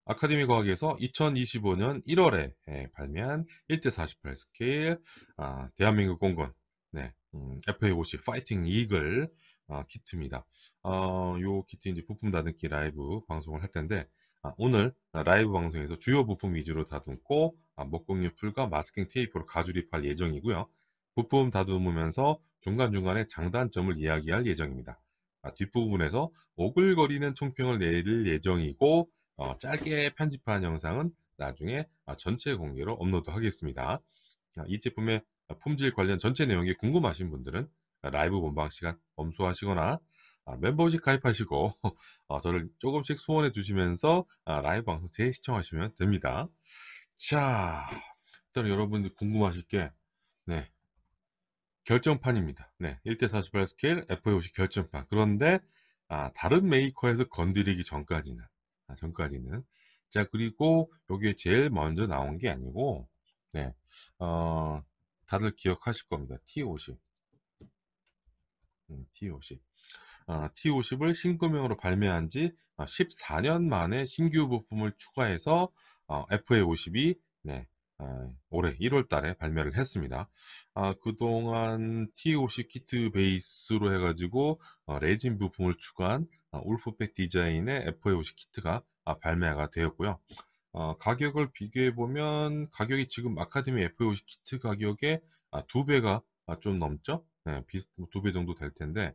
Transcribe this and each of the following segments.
아카데미 과학에서 2025년 1월에 발매한 1대48 스케일 대한민국 공군 네, FA50 파이팅 이글 키트입니다. 요 키트 이제 부품 다듬기 라이브 방송을 할 텐데 오늘 라이브 방송에서 주요 부품 위주로 다듬고 목공유 풀과 마스킹 테이프로 가조립할 예정이고요. 부품 다듬으면서 중간중간에 장단점을 이야기할 예정입니다. 뒷부분에서 오글거리는 총평을 내릴 예정이고 짧게 편집한 영상은 나중에 전체 공개로 업로드 하겠습니다. 이 제품의 품질 관련 전체 내용이 궁금하신 분들은 라이브 본방 시간 엄수하시거나 멤버십 가입하시고 저를 조금씩 후원해 주시면서 라이브 방송 재시청하시면 됩니다. 자, 일단 여러분들 궁금하실 게 네, 결정판입니다. 네, 1대48 스케일 FA50 결정판. 그런데 다른 메이커에서 건드리기 전까지는 자, 그리고 여기에 제일 먼저 나온 게 아니고 네, 어, 다들 기억하실 겁니다. T50. T50. T50을 신규명으로 발매한 지 14년 만에 신규 부품을 추가해서 FA50이 네, 올해 1월 달에 발매를 했습니다. 그동안 T50 키트 베이스로 해가지고 레진 부품을 추가한 울프백 디자인의 FA50 키트가 발매가 되었고요. 가격을 비교해보면 가격이 지금 아카데미 FA50 키트 가격의 2배가 좀 넘죠? 네, 2배 정도 될 텐데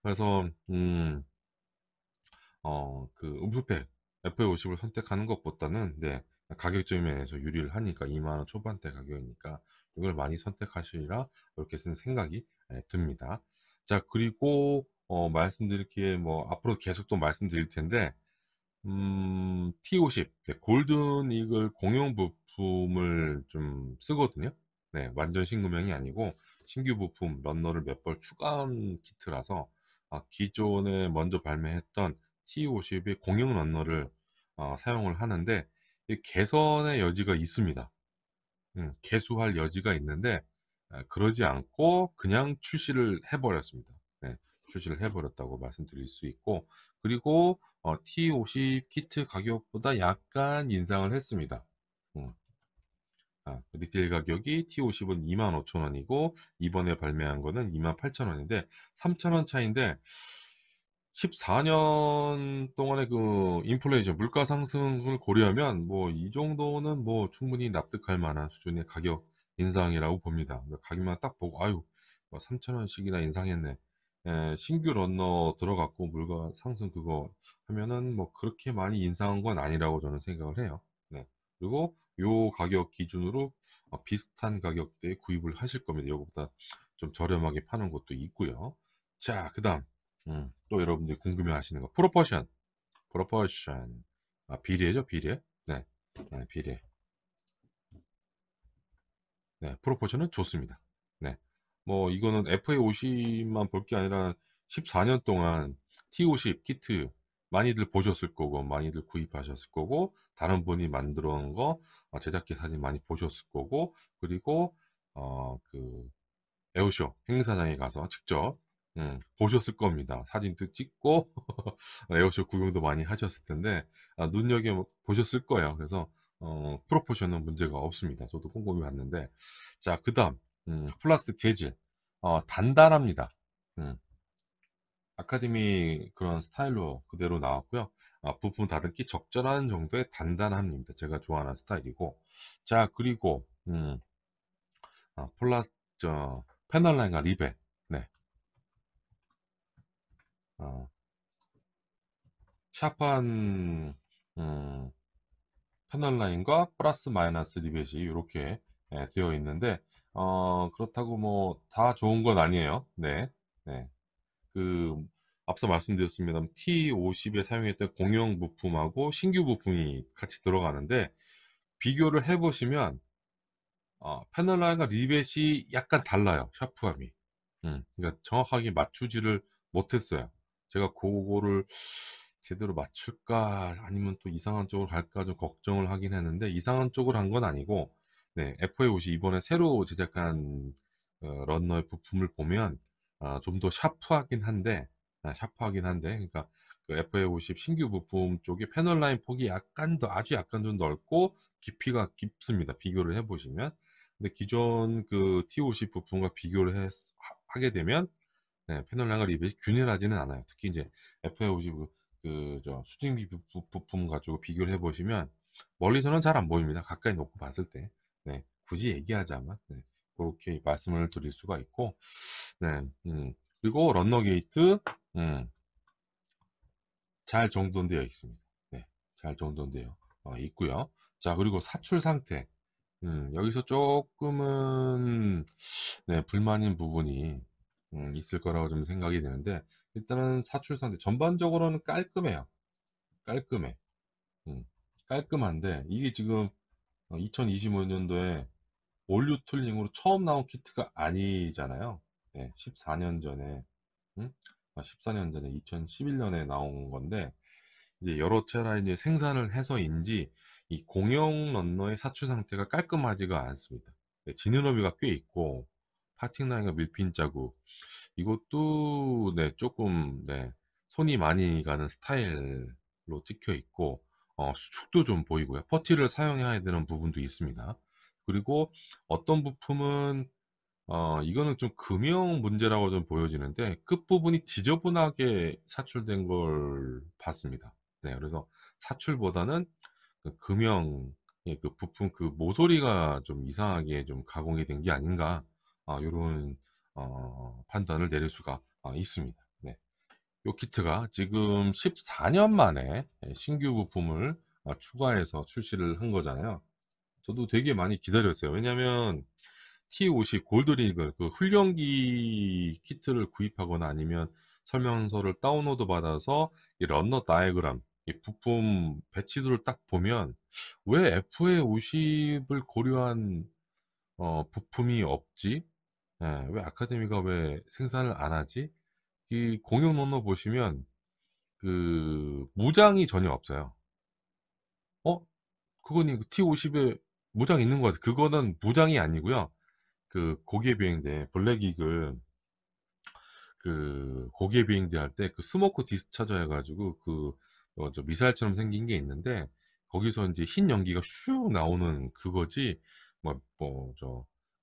그래서 그 음수팩 FA50을 선택하는 것보다는 네, 가격적인 면에서 유리를 하니까 2만 원 초반대 가격이니까 이걸 많이 선택하시리라 이렇게 쓴 생각이 듭니다. 자, 그리고 말씀드릴 게 뭐 앞으로 계속 또 말씀드릴 텐데 T50 네, 골든 이글 공용 부품을 좀 쓰거든요. 네, 완전 신규명이 아니고 신규 부품 런너를 몇 벌 추가한 키트라서 기존에 먼저 발매했던 T50의 공용 런너를 사용을 하는데 이 개선의 여지가 있습니다. 개수할 여지가 있는데 그러지 않고 그냥 출시를 해버렸습니다. 네, 출시를 해버렸다고 말씀드릴 수 있고 그리고 T50 키트 가격보다 약간 인상을 했습니다. 음, 리테일 가격이 T50은 25,000원이고 이번에 발매한 거는 28,000원인데 3,000원 차인데 14년 동안의 그 인플레이션 물가 상승을 고려하면 뭐 이 정도는 뭐 충분히 납득할 만한 수준의 가격 인상이라고 봅니다. 가격만 딱 보고 아유 뭐 3,000원씩이나 인상했네. 신규 런너 들어갔고 물가 상승 그거 하면은 뭐 그렇게 많이 인상한 건 아니라고 저는 생각을 해요. 네. 그리고 요 가격 기준으로 비슷한 가격대에 구입을 하실 겁니다. 요거보다 좀 저렴하게 파는 곳도 있고요. 자, 그다음 또 여러분들이 궁금해 하시는 거 프로포션 비례죠, 비례. 네, 비례. 네, 프로포션은 좋습니다. 네, 뭐 이거는 FA50만 볼 게 아니라 14년 동안 T50 키트 많이들 보셨을 거고 많이들 구입하셨을 거고 다른 분이 만들어 놓은 거 제작기 사진 많이 보셨을 거고 그리고 그 에어쇼 행사장에 가서 직접 보셨을 겁니다. 사진도 찍고 에어쇼 구경도 많이 하셨을 텐데 눈여겨 보셨을 거예요. 그래서 프로포션은 문제가 없습니다. 저도 꼼꼼히 봤는데 자, 그다음 플라스틱 재질 단단합니다. 음, 아카데미 그런 스타일로 그대로 나왔고요. 부품 다듬기 적절한 정도의 단단함입니다. 제가 좋아하는 스타일이고 자, 그리고 플라스 패널 라인과 리벳 네. 어, 샤프한 음, 패널 라인과 플러스 마이너스 리벳이 이렇게 되어 있는데 그렇다고 뭐 다 좋은 건 아니에요. 네, 네. 그 앞서 말씀드렸습니다. T50에 사용했던 공용 부품하고 신규 부품이 같이 들어가는데 비교를 해보시면 패널 라인과 리벳이 약간 달라요. 샤프함이. 그러니까 정확하게 맞추지를 못했어요. 제가 그거를 제대로 맞출까 아니면 또 이상한 쪽으로 갈까 좀 걱정을 하긴 했는데 이상한 쪽으로 한 건 아니고 네, FA50 이번에 새로 제작한 런너의 부품을 보면 좀 더 샤프하긴 한데 그러니까 그 FA50 신규 부품 쪽에 패널 라인 폭이 약간 더, 아주 약간 좀 넓고 깊이가 깊습니다. 비교를 해보시면. 근데 기존 그 T50 부품과 비교를 하게 되면 네, 패널 라인과 리벳이 균일하지는 않아요. 특히 이제 FA50 저 수증기 부품 가지고 비교를 해보시면 멀리서는 잘 안 보입니다. 가까이 놓고 봤을 때. 네, 굳이 얘기하자면 네, 그렇게 말씀을 드릴 수가 있고, 네, 그리고 런너 게이트, 음, 잘 정돈되어 있습니다. 네, 잘 정돈되어 있고요. 자, 그리고 사출 상태. 여기서 조금은 네, 불만인 부분이 있을 거라고 좀 생각이 되는데, 일단은 사출 상태 전반적으로는 깔끔해요. 깔끔해. 음, 깔끔한데 이게 지금 2025년도에 올류 툴링으로 처음 나온 키트가 아니잖아요. 네, 14년 전에, 14년 전에 2011년에 나온 건데, 이제 여러 차례 이제 생산을 해서인지 이 공용 런너의 사출 상태가 깔끔하지가 않습니다. 네, 지느러미가 꽤 있고 파팅 라인과 밀핀 자국, 이것도 네 조금 네 손이 많이 가는 스타일로 찍혀 있고 수축도 좀 보이고요. 퍼티를 사용해야 되는 부분도 있습니다. 그리고 어떤 부품은 이거는 좀 금형 문제라고 좀 보여지는데 끝부분이 지저분하게 사출된 걸 봤습니다. 네, 그래서 사출보다는 그 금형 그 부품 그 모서리가 좀 이상하게 좀 가공이 된 게 아닌가, 이런 판단을 내릴 수가 있습니다. 네. 요 키트가 지금 14년 만에 신규 부품을 추가해서 출시를 한 거잖아요. 저도 되게 많이 기다렸어요. 왜냐면 T50 골드리그 그 훈련기 키트를 구입하거나 아니면 설명서를 다운로드 받아서 이 런너 다이어그램, 이 부품 배치도를 딱 보면 왜 FA50을 고려한 부품이 없지? 예, 왜 아카데미가 왜 생산을 안 하지? 이 공용 런너 보시면 그 무장이 전혀 없어요. 어? 그거는 T50에 무장 있는 것 같아요. 그거는 무장이 아니고요. 그 고개 비행대 블랙 이글, 그 고개 비행대 할 때 그 스모크 디스차저 해가지고 저 미사일처럼 생긴 게 있는데 거기서 이제 흰 연기가 슉 나오는 그거지,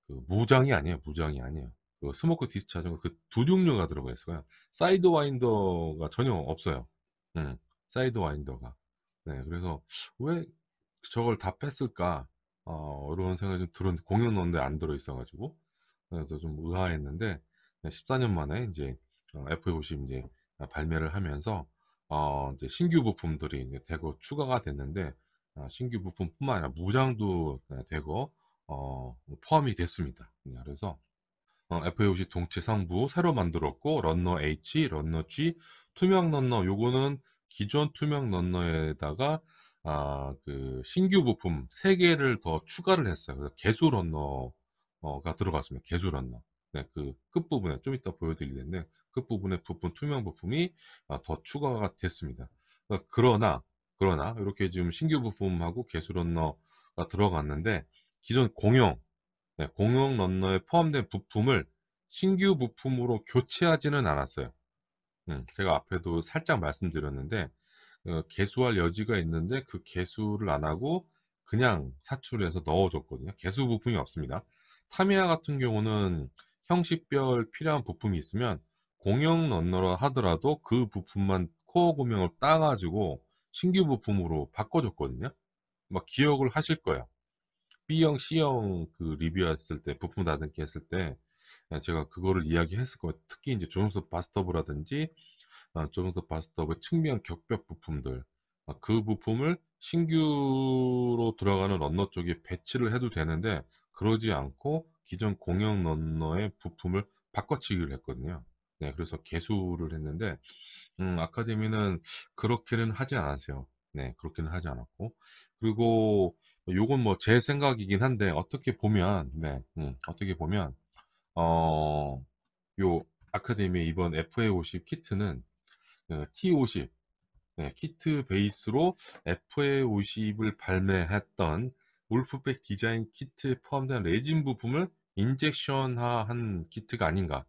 그 무장이 아니에요. 무장이 아니에요. 그 스모크 디스차저가 그 두 종류가 들어가 있어요. 사이드 와인더가 전혀 없어요. 사이드 와인더가. 네, 그래서 왜 저걸 다 뺐을까? 이런 생각이 좀 들었는데 공연 넣는데 안 들어있어가지고 그래서 좀 의아했는데 14년 만에 이제 F50 이제 발매를 하면서 이제 신규 부품들이 이제 대거 추가가 됐는데 신규 부품뿐만 아니라 무장도 대거 포함이 됐습니다. 네, 그래서 FAOC 동체 상부 새로 만들었고 런너 H, 런너 G, 투명 런너 요거는 기존 투명 런너에다가 그 신규 부품 3개를 더 추가를 했어요. 그래서 개수 런너가 들어갔습니다. 개수 런너. 네, 그 끝부분에 좀 이따 보여드릴 텐데 끝부분에 부품 투명 부품이 더 추가가 됐습니다. 그러나 이렇게 지금 신규 부품하고 개수 런너가 들어갔는데 기존 공용, 네, 공용 런너에 포함된 부품을 신규 부품으로 교체하지는 않았어요. 제가 앞에도 살짝 말씀드렸는데 개수할 여지가 있는데 그 개수를 안 하고 그냥 사출해서 넣어줬거든요. 개수 부품이 없습니다. 타미야 같은 경우는 형식별 필요한 부품이 있으면 공용 런너라 하더라도 그 부품만 코어 구명을 따가지고 신규 부품으로 바꿔줬거든요. 막 기억을 하실 거예요. B형, C형 그 리뷰했을 때, 부품 다듬기 했을 때, 제가 그거를 이야기했을 거예요. 특히 이제 조종석 바스터브라든지, 조종석 바스터브의 측면 격벽 부품들, 그 부품을 신규로 들어가는 런너 쪽에 배치를 해도 되는데, 그러지 않고 기존 공용 런너의 부품을 바꿔치기를 했거든요. 네, 그래서 개수를 했는데, 아카데미는 그렇게는 하지 않았어요. 네, 그렇게는 하지 않았고. 그리고 요건 뭐 제 생각이긴 한데 어떻게 보면 네, 어떻게 보면 어, 요 아카데미 이번 FA50 키트는 T50 네, 키트 베이스로 FA50을 발매했던 울프백 디자인 키트에 포함된 레진 부품을 인젝션화한 키트가 아닌가.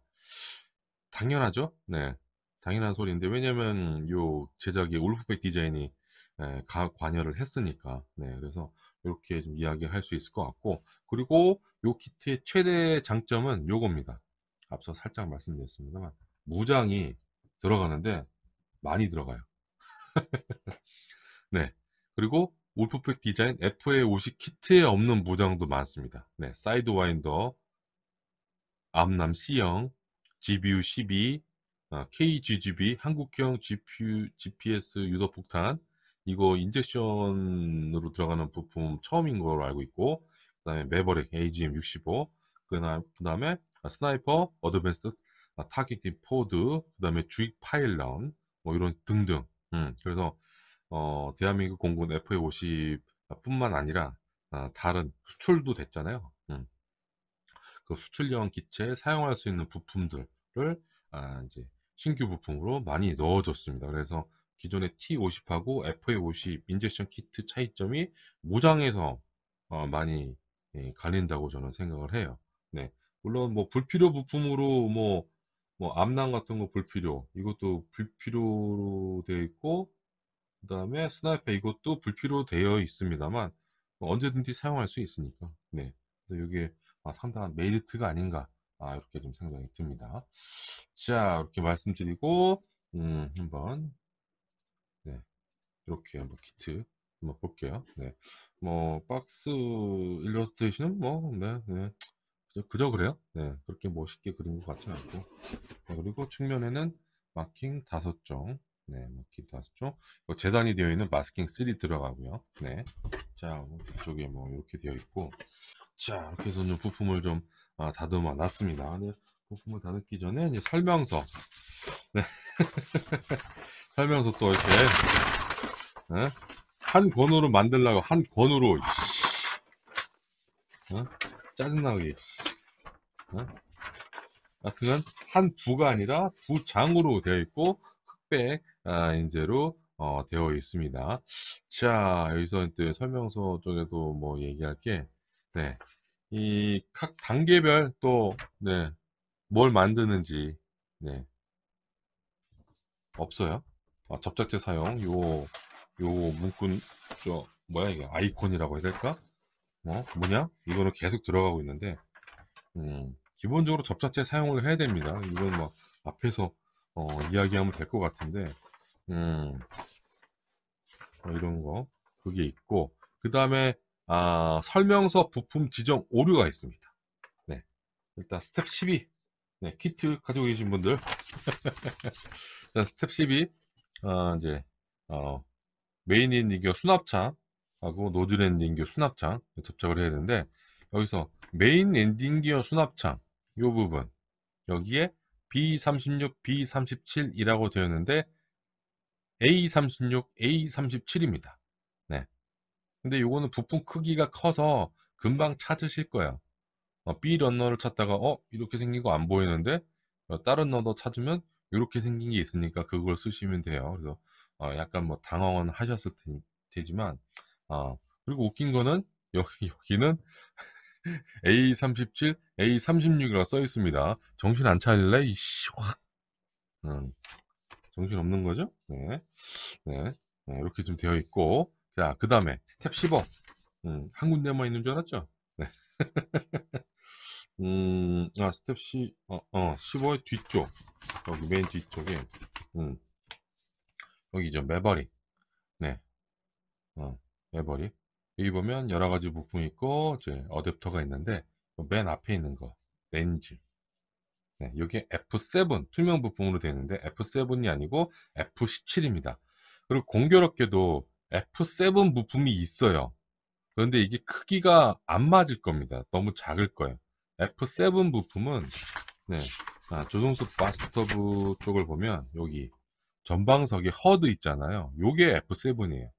당연하죠. 네. 당연한 소리인데, 왜냐면 요 제작에 울프백 디자인이 관여를 했으니까. 네, 그래서 이렇게 좀 이야기할 수 있을 것 같고, 그리고 요 키트의 최대 장점은 요겁니다. 앞서 살짝 말씀드렸습니다만 무장이 들어가는데 많이 들어가요. 네, 그리고 울프백 디자인 FA50 키트에 없는 무장도 많습니다. 네, 사이드 와인더, 암남 C형, GBU 12, KGGB, 한국형 GPU, GPS 유도폭탄, 이거 인젝션으로 들어가는 부품 처음인 걸로 알고 있고, 그 다음에 매버릭 AGM 65, 그 다음에 스나이퍼, 어드밴스드, 타겟팅 포드, 그 다음에 주익 파일런, 뭐 이런 등등. 그래서 대한민국 공군 FA50 뿐만 아니라 다른 수출도 됐잖아요. 그 수출용 기체에 사용할 수 있는 부품들을 이제 신규 부품으로 많이 넣어줬습니다. 그래서 기존의 T50하고 FA50 인젝션 키트 차이점이 무장에서 많이 갈린다고 저는 생각을 해요. 네. 물론 뭐 불필요 부품으로 뭐 암낭 같은 거 불필요, 이것도 불필요로 되어 있고, 그 다음에 스나이퍼 이것도 불필요 되어 있습니다만 뭐 언제든지 사용할 수 있으니까. 네. 그래서 이게 상당한 메리트가 아닌가, 이렇게 좀 생각이 듭니다. 자, 이렇게 말씀드리고 한번, 네, 이렇게 한번 키트 한번 볼게요. 네. 뭐 박스 일러스트레이션은 뭐 네. 그저 그래요. 네. 그렇게 멋있게 그린 것 같지는 않고. 네, 그리고 측면에는 마킹 5종, 네, 마킹 5종. 재단이 되어 있는 마스킹 3 들어가고요. 네. 자, 이쪽에 뭐 이렇게 되어 있고, 자, 이렇게 해서 좀 부품을 좀 다듬어 놨습니다. 네, 부품을 다듬기 전에 이제 설명서, 네, 설명서 또 이렇게 네? 한 권으로 만들려고 한 권으로 짜증나게 하여튼 한 부가 아니라 두 장으로 되어 있고 흑백 인쇄로 되어 있습니다. 자, 여기서 이제 설명서 쪽에도 뭐 얘기할 게, 네, 이 각 단계별 또, 네, 뭘 만드는지, 네, 없어요. 접착제 사용, 문구, 뭐야 이게, 아이콘이라고 해야 될까? 뭐냐? 이거는 계속 들어가고 있는데, 기본적으로 접착제 사용을 해야 됩니다. 이건 뭐 앞에서 이야기하면 될 것 같은데, 음, 이런 거 그게 있고, 그 다음에 설명서 부품 지정 오류가 있습니다. 네, 일단 스텝 12, 네, 키트 가지고 계신 분들, 일단 스텝 12, 이제 메인 엔딩기어 수납창하고 노즐 엔딩기어 수납창 접착을 해야 되는데, 여기서 메인 엔딩기어 수납창 이 부분, 여기에 B36, B37이라고 되어 있는데 A36, A37입니다. 네. 근데 요거는 부품 크기가 커서 금방 찾으실 거예요. B 러너를 찾다가 이렇게 생긴 거 안 보이는데 다른 러너 찾으면 이렇게 생긴 게 있으니까 그걸 쓰시면 돼요. 그래서 약간 뭐 당황은 하셨을 테지만 그리고 웃긴 거는 여기는 A37, A36이라고 써 있습니다. 정신 안 차릴래? 이씨 확. 음. 정신 없는 거죠? 네. 네. 네, 이렇게 좀 되어 있고. 자, 그 다음에 스텝 15. 한 군데만 있는 줄 알았죠? 네. 스텝 15의 뒤쪽. 여기 메인 뒤쪽에, 음, 여기죠. 매버릭. 네. 매버릭. 여기 보면 여러 가지 부품이 있고, 이제 어댑터가 있는데, 맨 앞에 있는 거, 렌즈. 네, 이게 F7 투명 부품으로 되어 있는데 F7이 아니고 F17입니다. 그리고 공교롭게도 F7 부품이 있어요. 그런데 이게 크기가 안 맞을 겁니다. 너무 작을 거예요. F7 부품은, 네, 조종수 바스터브 쪽을 보면 여기 전방석에 허드 있잖아요. 요게 F7이에요.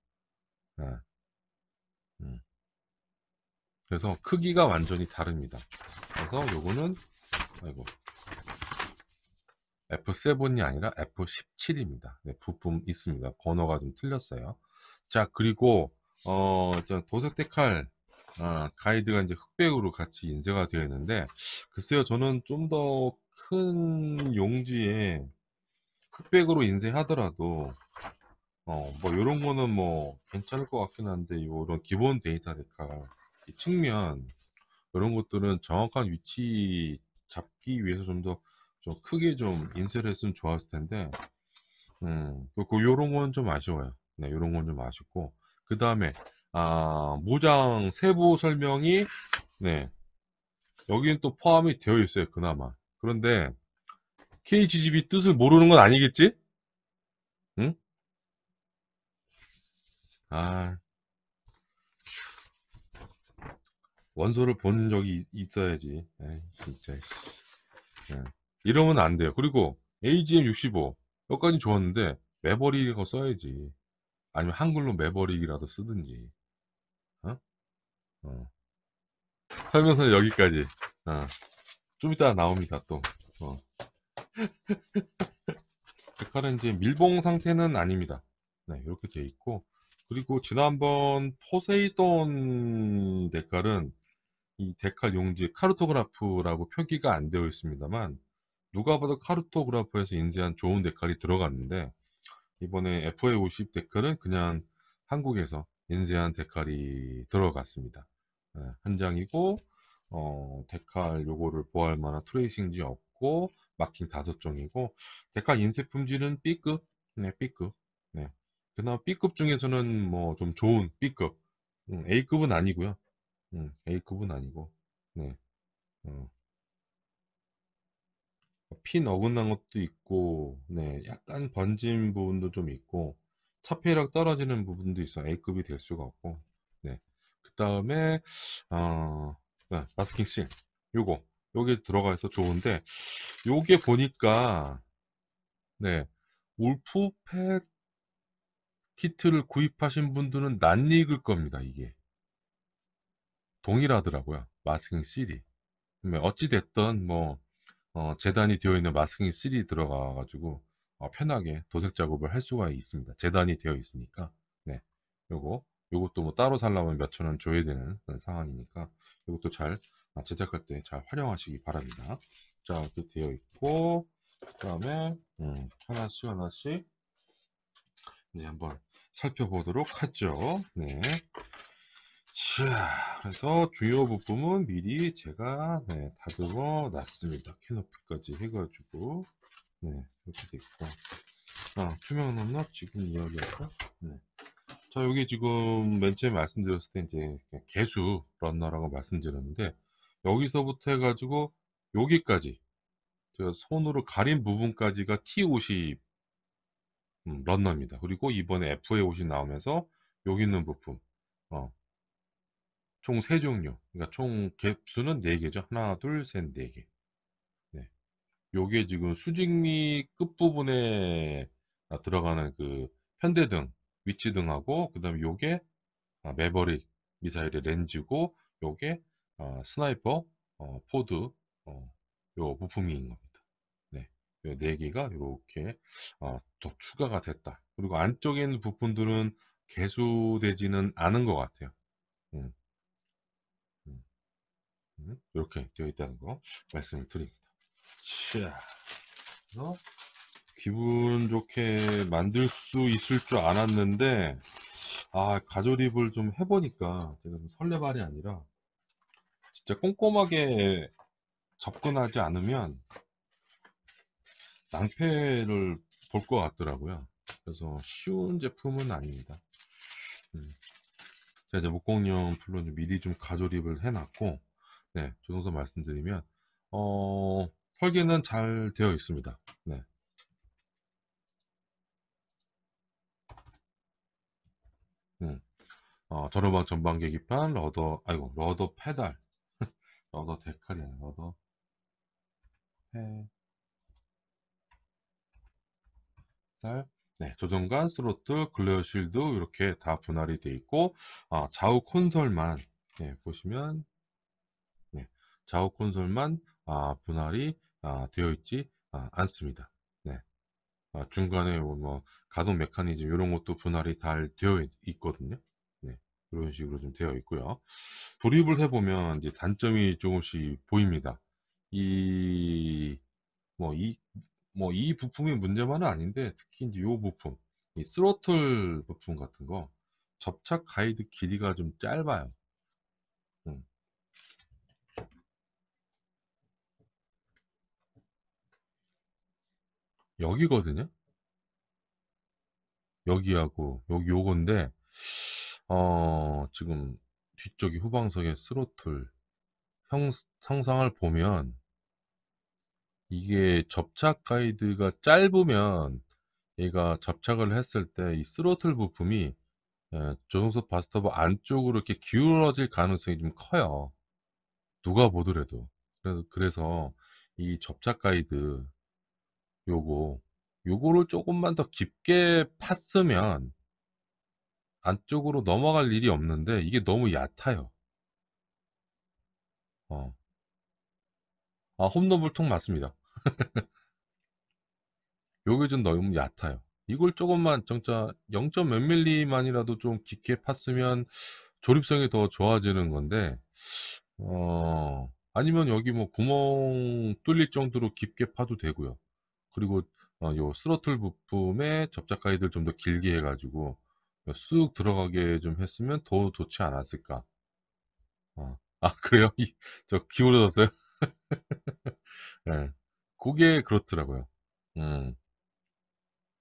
그래서 크기가 완전히 다릅니다. 그래서 요거는, 아이고, F7이 아니라 F17입니다. 네, 부품 있습니다. 번호가 좀 틀렸어요. 자, 그리고 도색 데칼 가이드가 이제 흑백으로 같이 인쇄가 되어 있는데, 글쎄요, 저는 좀 더 큰 용지에 흑백으로 인쇄하더라도 뭐 요런 거는 뭐 괜찮을 것 같긴 한데 요런 기본 데이터 데카 이 측면 이런 것들은 정확한 위치 잡기 위해서 좀 크게 좀 인쇄를 했으면 좋았을 텐데 요런 건 좀 아쉬워요. 네, 요런 건 좀 아쉽고 그 다음에 무장 세부 설명이 네 여기는 또 포함이 되어 있어요. 그나마 그런데 KGB 뜻을 모르는 건 아니겠지? 응? 아 원소를 본 적이 있어야지. 에이, 진짜 예. 이러면 안 돼요. 그리고 AGM65 여기까지 좋았는데 매버릭이라고 써야지. 아니면 한글로 매버릭이라도 쓰든지. 어? 어. 설명서는 여기까지. 어. 좀 이따 나옵니다. 또. 어. 데칼은 이제 밀봉 상태는 아닙니다. 네, 이렇게 돼 있고 그리고 지난번 포세이돈 데칼은 이 데칼 용지 카르토그라프라고 표기가 안 되어 있습니다만 누가 봐도 카르토그라프에서 인쇄한 좋은 데칼이 들어갔는데 이번에 FA50 데칼은 그냥 한국에서 인쇄한 데칼이 들어갔습니다. 예, 한 장이고 데칼 요거를 보호할 만한 트레이싱지 없고 마킹 5종이고 데칼 인쇄 품질은 B급. 네, B급. 네. 그나마 B급 중에서는 뭐 좀 좋은 B급. A급은 아니고요. A급은 아니고. 네. 어, 핀 어긋난 것도 있고, 네, 약간 번진 부분도 좀 있고, 차폐력 떨어지는 부분도 있어. A급이 될 수가 없고, 네. 그 다음에, 어, 네, 마스킹 실. 요거, 요게 들어가 있어 좋은데, 요게 보니까, 네, 울프팩 키트를 구입하신 분들은 낯익을 겁니다, 이게. 동일하더라고요. 마스킹 실이. 어찌됐든, 뭐, 재단이 되어 있는 마스킹 3 들어가 가지고 편하게 도색 작업을 할 수가 있습니다. 재단이 되어 있으니까. 네. 요것도 뭐 따로 살려면 몇천 원 줘야 되는 그런 상황이니까 요것도 잘 제작할 때 잘 활용하시기 바랍니다. 자, 이렇게 되어 있고 그다음에 하나씩 하나씩 이제 한번 살펴보도록 하죠. 네. 자, 그래서 주요 부품은 미리 제가 네, 다듬어 놨습니다. 캐노피까지 해가지고 네, 이렇게 돼 있고 투명 넛 지금 이야기할까? 네. 자, 여기 지금 맨 처음에 말씀드렸을 때 이제 개수 런너라고 말씀드렸는데 여기서부터 해가지고 여기까지 제가 손으로 가린 부분까지가 T50 런너입니다. 그리고 이번에 FA50 나오면서 여기 있는 부품 어, 총 3종류. 그러니까 총 갭수는 4개죠. 하나, 둘, 셋, 4개. 네. 요게 지금 수직미 끝부분에 들어가는 그 현대등, 위치등하고, 그 다음에 요게 매버릭 미사일의 렌즈고, 요게 스나이퍼, 포드, 요 부품인 겁니다. 네. 요 4개가 이렇게 더 추가가 됐다. 그리고 안쪽에 있는 부품들은 개수되지는 않은 것 같아요. 음, 음. 이렇게 되어 있다는 거 말씀을 드립니다. 자, 그래서 기분 좋게 만들 수 있을 줄 알았는데, 가조립을 좀 해보니까 제가 좀 설레발이 아니라 진짜 꼼꼼하게 접근하지 않으면 낭패를 볼 것 같더라고요. 그래서 쉬운 제품은 아닙니다. 음. 제가 이제 목공용 풀로 미리 좀 가조립을 해놨고, 네, 조정선 말씀드리면, 설계는 잘 되어 있습니다. 네. 음. 전후방 전방 계기판, 러더 페달, 러더 데칼이 아니라 러더 페달, 네, 조정관, 스로틀, 글레어 실드 이렇게 다 분할이 되어 있고, 좌우 콘솔만, 네, 보시면, 네, 좌우 콘솔만, 분할이, 되어 있지, 않습니다. 네, 중간에 뭐, 가동 메커니즘 이런 것도 분할이 잘 되어 있거든요. 네, 이런 식으로 좀 되어 있고요. 조립을 해보면 이제 단점이 조금씩 보입니다. 이, 뭐, 뭐 이 부품이 문제만은 아닌데 특히 이제 요 부품, 이 스로틀 부품 같은 거 접착 가이드 길이가 좀 짧아요. 음. 여기거든요. 여기하고 여기 요건데 지금 뒤쪽이 후방석의 스로틀 형상을 보면 이게 접착 가이드가 짧으면 얘가 접착을 했을 때 이 스로틀 부품이 조종석 바스터버 안쪽으로 이렇게 기울어질 가능성이 좀 커요. 누가 보더라도. 그래서 이 접착 가이드 요거 요거를 조금만 더 깊게 팠으면 안쪽으로 넘어갈 일이 없는데 이게 너무 얕아요. 어. 홈런 볼통 맞습니다. 요게 좀 너무 얕아요. 이걸 조금만 진짜 0. 몇 밀리만이라도 좀 깊게 팠으면 조립성이 더 좋아지는 건데 아니면 여기 뭐 구멍 뚫릴 정도로 깊게 파도 되고요. 그리고 요 스로틀 부품에 접착 가이드를 좀 더 길게 해 가지고 쑥 들어가게 좀 했으면 더 좋지 않았을까. 그래요? 저 기울어졌어요? 예. 그게 그렇더라고요. 음.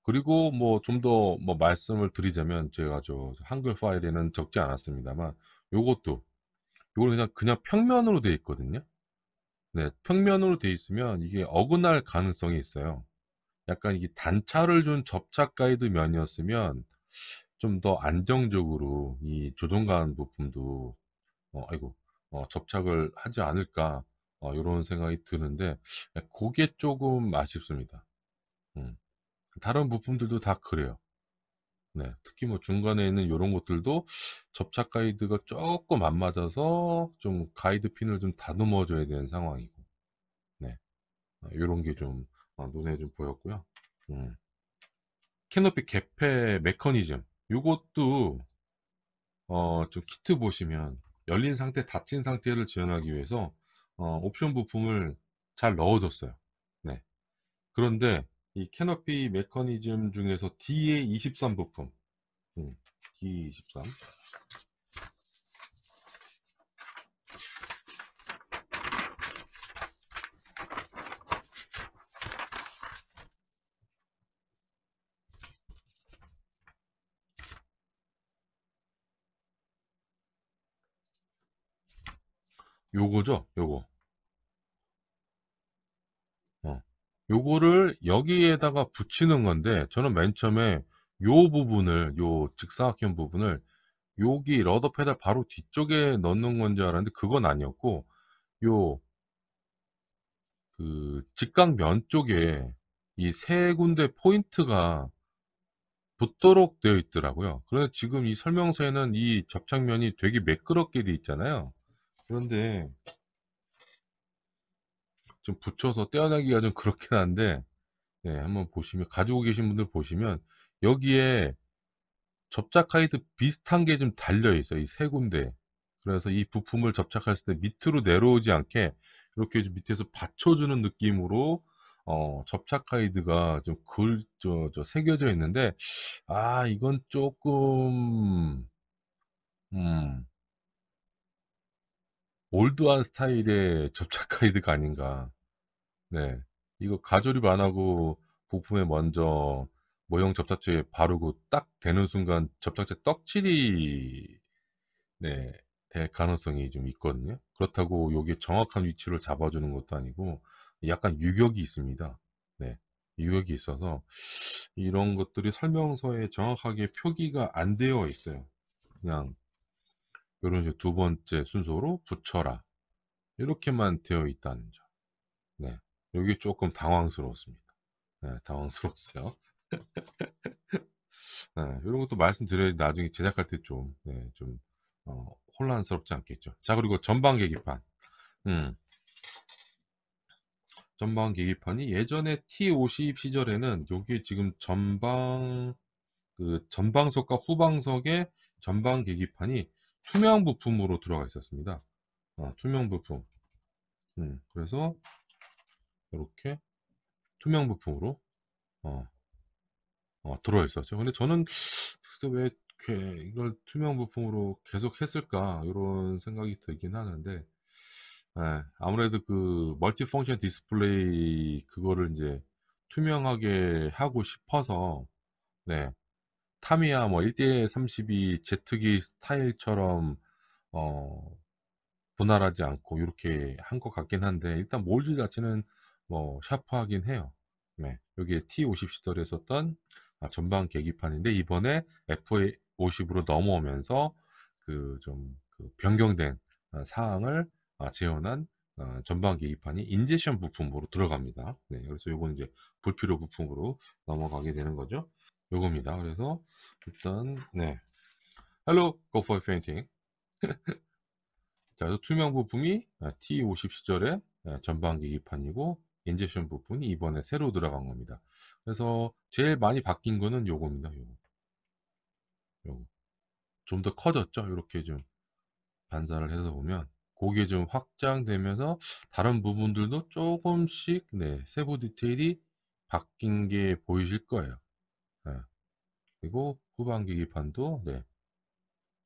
그리고 뭐 좀 더 뭐 말씀을 드리자면 제가 저 한글 파일에는 적지 않았습니다만 요것도 요거는 그냥 평면으로 돼 있거든요. 네. 평면으로 돼 있으면 이게 어긋날 가능성이 있어요. 약간 이게 단차를 준 접착 가이드 면이었으면 좀 더 안정적으로 이 조종관 부품도 아이고 접착을 하지 않을까 요런 생각이 드는데 고게 쪼금 아쉽습니다. 음. 다른 부품들도 다 그래요. 네. 특히 뭐 중간에 있는 요런 것들도 접착 가이드가 쪼끔 안 맞아서 좀 가이드 핀을 좀 다듬어 줘야 되는 상황이고. 네. 요런 게 좀 눈에 좀 보였고요. 음. 캐노피 개폐 메커니즘 요것도 좀 키트 보시면 열린 상태, 닫힌 상태를 지원하기 위해서 옵션 부품을 잘 넣어 줬어요. 네. 그런데 이 캐노피 메커니즘 중에서 DA23 부품 음, D23 요거죠, 요거. 어. 요거를 여기에다가 붙이는 건데 저는 맨 처음에 요 부분을 요 직사각형 부분을 여기 러더 페달 바로 뒤쪽에 넣는 건 줄 알았는데 그건 아니었고 요 직각면 쪽에 이 세 군데 포인트가 붙도록 되어 있더라고요. 그래서 지금 이 설명서에는 이 접착면이 되게 매끄럽게 돼 있잖아요. 그런데 좀 붙여서 떼어내기가 좀 그렇긴 한데 네, 한번 보시면 가지고 계신 분들 보시면 여기에 접착 가이드 비슷한 게 좀 달려 있어요. 이 세 군데. 그래서 이 부품을 접착했을 때 밑으로 내려오지 않게 이렇게 좀 밑에서 받쳐주는 느낌으로 접착 가이드가 좀 새겨져 있는데 이건 조금 음 올드한 스타일의 접착 가이드가 아닌가. 네. 이거 가조립 안 하고 부품에 먼저 모형 접착제 바르고 딱 대는 순간 접착제 떡칠이 네, 될 가능성이 좀 있거든요. 그렇다고 요게 정확한 위치를 잡아주는 것도 아니고 약간 유격이 있습니다. 네, 유격이 있어서 이런 것들이 설명서에 정확하게 표기가 안 되어 있어요. 그냥 이런 식으로 두 번째 순서로 붙여라 이렇게만 되어 있다는 점. 네, 여기 조금 당황스러웠습니다. 네, 당황스러웠어요. 네, 이런 것도 말씀드려야 나중에 제작할 때 좀, 네, 좀 혼란스럽지 않겠죠. 자, 그리고 전방 계기판. 음, 전방 계기판이 예전에 T50 시절에는 요게 지금 전방석과 후방석의 전방 계기판이 투명 부품으로 들어가 있었습니다. 투명 부품. 그래서 이렇게 투명 부품으로 어, 들어있었죠. 근데 저는 글쎄 왜 이렇게 이걸 투명 부품으로 계속 했을까 이런 생각이 들긴 하는데, 예, 아무래도 그 멀티 펑션 디스플레이 그거를 이제 투명하게 하고 싶어서, 네, 타미야 뭐 1대32 제트기 스타일처럼 어 분할하지 않고 이렇게 한 것 같긴 한데, 일단 몰드 자체는 뭐 샤프하긴 해요. 네, 여기에 T50 시절에 썼던 전방 계기판인데, 이번에 F50으로 넘어오면서 그 좀 그 변경된 사항을 재현한 전방 계기판이 인젝션 부품으로 들어갑니다. 네, 그래서 요건 이제 불필요 부품으로 넘어가게 되는 거죠. 요겁니다. 그래서 일단, 네, Hello, go for fainting. 자, 그래서 투명 부품이 T50 시절에 전방 계기판이고, 인젝션 부분이 이번에 새로 들어간 겁니다. 그래서 제일 많이 바뀐 거는 요겁니다. 요거. 좀 더 커졌죠? 이렇게 좀 반사를 해서 보면 그게 좀 확장되면서 다른 부분들도 조금씩, 네, 세부 디테일이 바뀐 게 보이실 거예요. 네. 그리고 후방 계기판도, 네,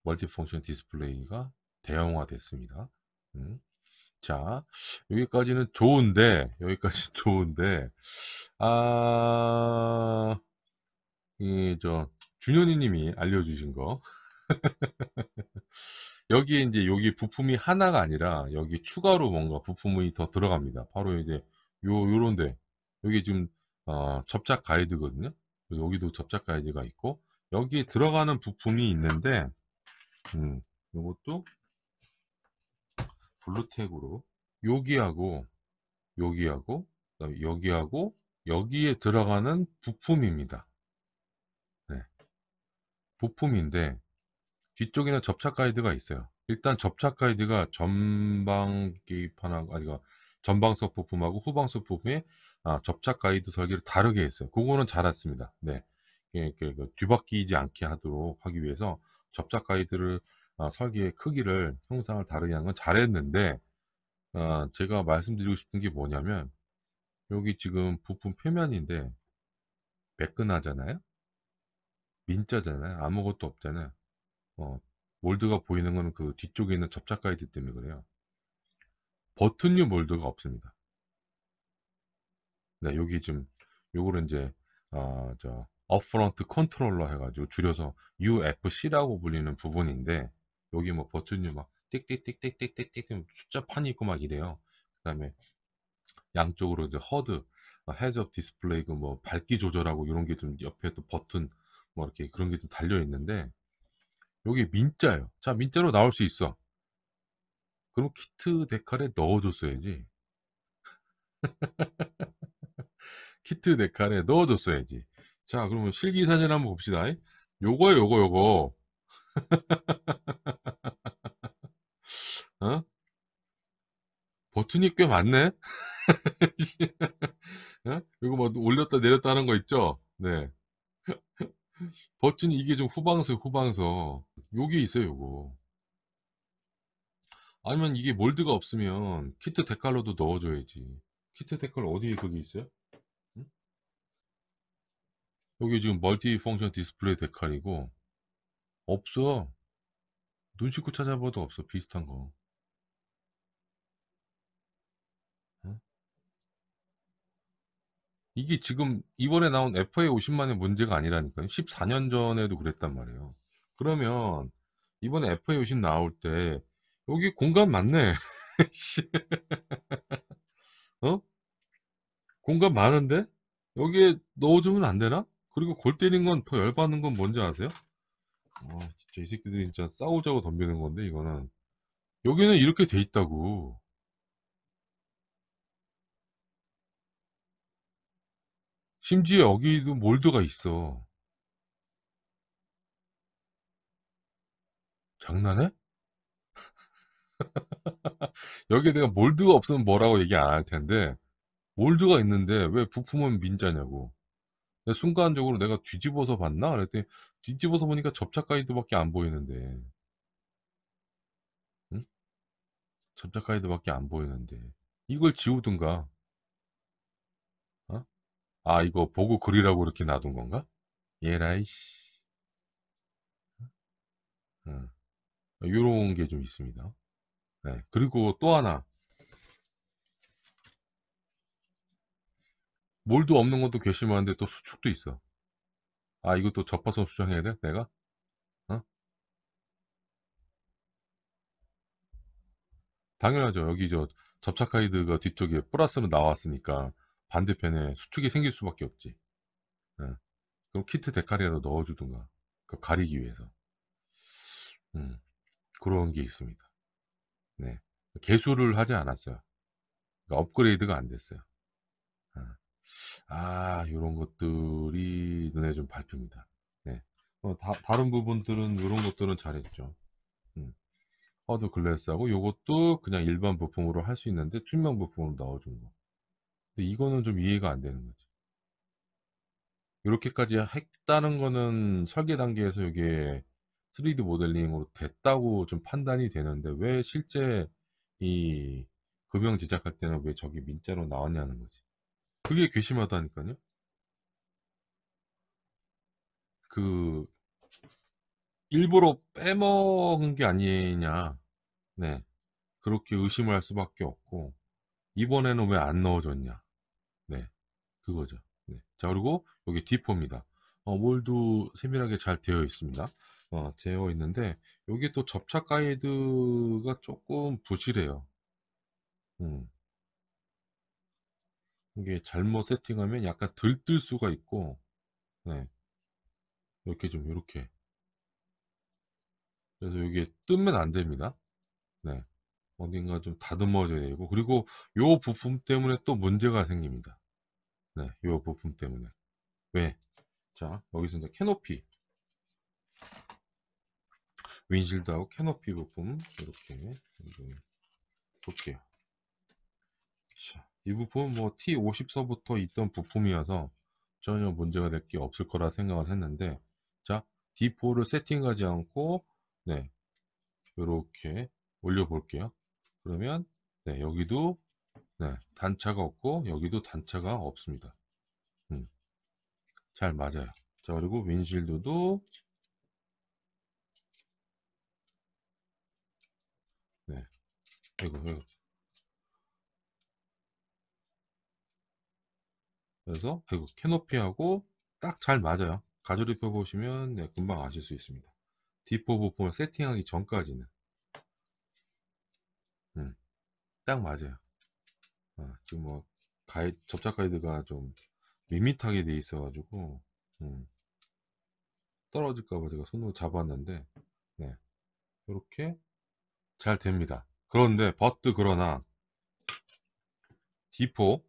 멀티펑션 디스플레이가 대형화 됐습니다. 음. 자, 여기까지는 좋은데, 여기까지 좋은데, 아, 준현이 님이 알려주신 거. 여기에 이제 여기 부품이 하나가 아니라 여기 추가로 뭔가 부품이 더 들어갑니다. 바로 이제 요런데, 여기 지금, 접착 가이드거든요. 여기도 접착 가이드가 있고, 여기에 들어가는 부품이 있는데, 요것도 블루텍으로, 여기하고, 여기하고, 그다음에 여기하고, 여기에 들어가는 부품입니다. 네, 부품인데 뒤쪽에는 접착 가이드가 있어요. 일단 접착 가이드가 전방 계기판하고, 아니, 전방석 부품하고 후방석 부품에 접착 가이드 설계를 다르게 했어요. 그거는 잘 왔습니다. 네, 그 뒤바뀌지 않게 하도록 하기 위해서 접착 가이드를, 설계의 크기를, 형상을 다르게 한 건 잘했는데, 제가 말씀드리고 싶은 게 뭐냐면, 여기 지금 부품 표면인데 매끈하잖아요. 민자잖아요. 아무것도 없잖아요. 어, 몰드가 보이는 거는 그 뒤쪽에 있는 접착 가이드 때문에 그래요. 버튼류 몰드가 없습니다. 네, 여기 지금 요거를 이제 업프런트 컨트롤러 해가지고 줄여서 UFC라고 불리는 부분인데, 여기 뭐 버튼류 막 띡띡띡띡띡띡띡 숫자판이 있고 막 이래요. 그다음에 양쪽으로 이제 허드, 헤즈업 디스플레이, 그 뭐 밝기 조절하고 이런 게 좀 옆에 또 버튼 뭐 이렇게 그런 게 좀 달려 있는데, 요게 민자예요. 자, 민자로 나올 수 있어. 그럼 키트 데칼에 넣어줬어야지. 키트 데칼에 넣어줬어야지. 자, 그러면 실기사진 한번 봅시다. 요거요, 요거. 어? 버튼이 꽤 많네? 어? 요거 뭐 올렸다 내렸다 하는 거 있죠? 네. 버튼이 이게 좀 후방서. 여기 있어요, 요거. 아니면 이게 몰드가 없으면 키트 데칼로도 넣어줘야지. 키트 데칼 어디에 거기 있어요? 응? 여기 지금 멀티 펑션 디스플레이 데칼이고, 없어. 눈 씻고 찾아봐도 없어, 비슷한 거. 어? 이게 지금 이번에 나온 FA 50만의 문제가 아니라니까요. 14년 전에도 그랬단 말이에요. 그러면 이번에 FA 50 나올 때 여기 공간 많네. 씨, 어? 공간 많은데? 여기에 넣어주면 안 되나? 그리고 골 때린 건 더 열받는 건 뭔지 아세요? 진짜 이 새끼들이 진짜 싸우자고 덤비는 건데, 이거는. 여기는 이렇게 돼 있다고. 심지어 여기도 몰드가 있어. 장난해? 여기에 내가 몰드가 없으면 뭐라고 얘기 안 할 텐데, 몰드가 있는데 왜 부품은 민자냐고. 순간적으로 내가 뒤집어서 봤나? 그랬더니 뒤집어서 보니까 접착 가이드밖에 안 보이는데. 응? 접착 가이드밖에 안 보이는데. 이걸 지우든가. 어? 아, 이거 보고 그리라고 이렇게 놔둔 건가? 예라이, 씨. 응. 요런 게 좀 있습니다. 네. 그리고 또 하나. 몰도 없는 것도 괘씸한데 또 수축도 있어. 아, 이것도 접화선 수정해야 돼? 내가? 어? 당연하죠. 여기 저 접착 가이드가 뒤쪽에 플러스로 나왔으니까 반대편에 수축이 생길 수밖에 없지. 예. 그럼 키트 데칼이라도 넣어주든가. 그 가리기 위해서. 음, 그런 게 있습니다. 네. 개수를 하지 않았어요. 그러니까 업그레이드가 안 됐어요. 아, 요런 것들이 눈에 좀 밟힙니다. 네. 다른 부분들은, 요런 것들은 잘했죠. 음. 허드 글래스하고 요것도 그냥 일반 부품으로 할 수 있는데 투명 부품으로 넣어준 거. 근데 이거는 좀 이해가 안 되는 거지. 이렇게까지 했다는 거는 설계 단계에서 이게 3D 모델링으로 됐다고 좀 판단이 되는데 왜 실제 이 금형 제작할 때는 왜 저게 민자로 나왔냐는 거지. 그게 괘씸하다니까요. 그 일부러 빼먹은 게 아니냐. 네. 그렇게 의심을 할 수밖에 없고 이번에는 왜 안 넣어줬냐. 네. 그거죠. 네. 자, 그리고 여기 D4입니다. 몰도 세밀하게 잘 되어 있습니다. 되어 있는데, 여기 또 접착 가이드가 조금 부실해요. 음, 이게 잘못 세팅하면 약간 들뜰 수가 있고, 네. 이렇게 좀, 이렇게. 그래서 여기 뜨면 안 됩니다. 네. 어딘가 좀 다듬어져야 되고, 그리고 요 부품 때문에 또 문제가 생깁니다. 네. 요 부품 때문에. 왜? 자, 여기서 이제 캐노피. 윈실드하고 캐노피 부품 이렇게 볼게요. 자, 이 부품은 뭐 T54부터 있던 부품이어서 전혀 문제가 될 게 없을 거라 생각을 했는데, 자, D4를 세팅하지 않고 네, 이렇게 올려 볼게요. 그러면 네, 여기도 네, 단차가 없고 여기도 단차가 없습니다. 잘 맞아요. 자, 그리고 윈실드도 네, 이거 그래서 이거 캐노피하고 딱 잘 맞아요. 가조립해 보시면 네, 금방 아실 수 있습니다. D4 부품을 세팅하기 전까지는 음, 딱 맞아요. 지금 뭐 접착 가이드가 좀 밋밋하게 돼 있어가지고 음, 떨어질까봐 제가 손으로 잡았는데 네, 이렇게 잘 됩니다. 그런데 그러나 D4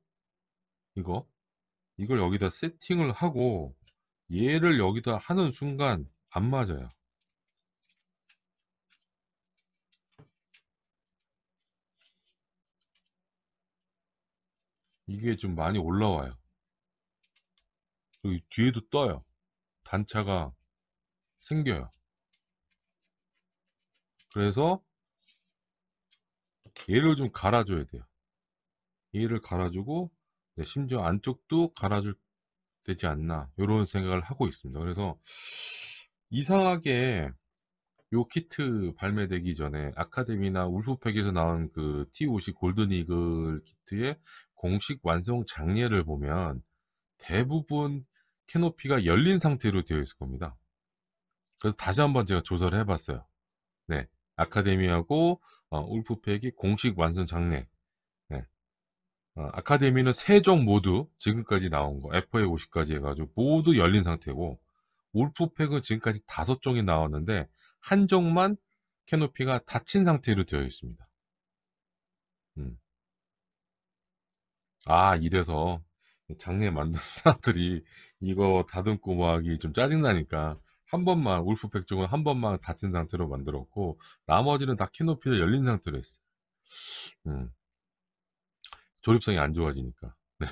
이거 이걸 여기다 세팅을 하고 얘를 여기다 하는 순간 안 맞아요. 이게 좀 많이 올라와요. 여기 뒤에도 떠요. 단차가 생겨요. 그래서 얘를 좀 갈아줘야 돼요. 얘를 갈아주고 네, 심지어 안쪽도 갈아줄 되지 않나 이런 생각을 하고 있습니다. 그래서 이상하게 요 키트 발매되기 전에 아카데미나 울프팩에서 나온 그 T50 골든 이글 키트의 공식 완성 장례를 보면 대부분 캐노피가 열린 상태로 되어 있을 겁니다. 그래서 다시 한번 제가 조사를 해봤어요. 네, 아카데미하고 울프팩이 공식 완성 장례. 네. 아카데미는 세 종 모두 지금까지 나온 거 FA50까지 해가지고 모두 열린 상태고 울프팩은 지금까지 5종이 나왔는데 한 종만 캐노피가 닫힌 상태로 되어 있습니다. 음. 이래서 장례 만든 사람들이 이거 다듬고 막 하기 좀 짜증나니까 한 번만 울프팩 쪽은 한 번만 닫힌 상태로 만들었고 나머지는 다 캐노피를 열린 상태로 했어요. 음. 조립성이 안 좋아지니까. 네.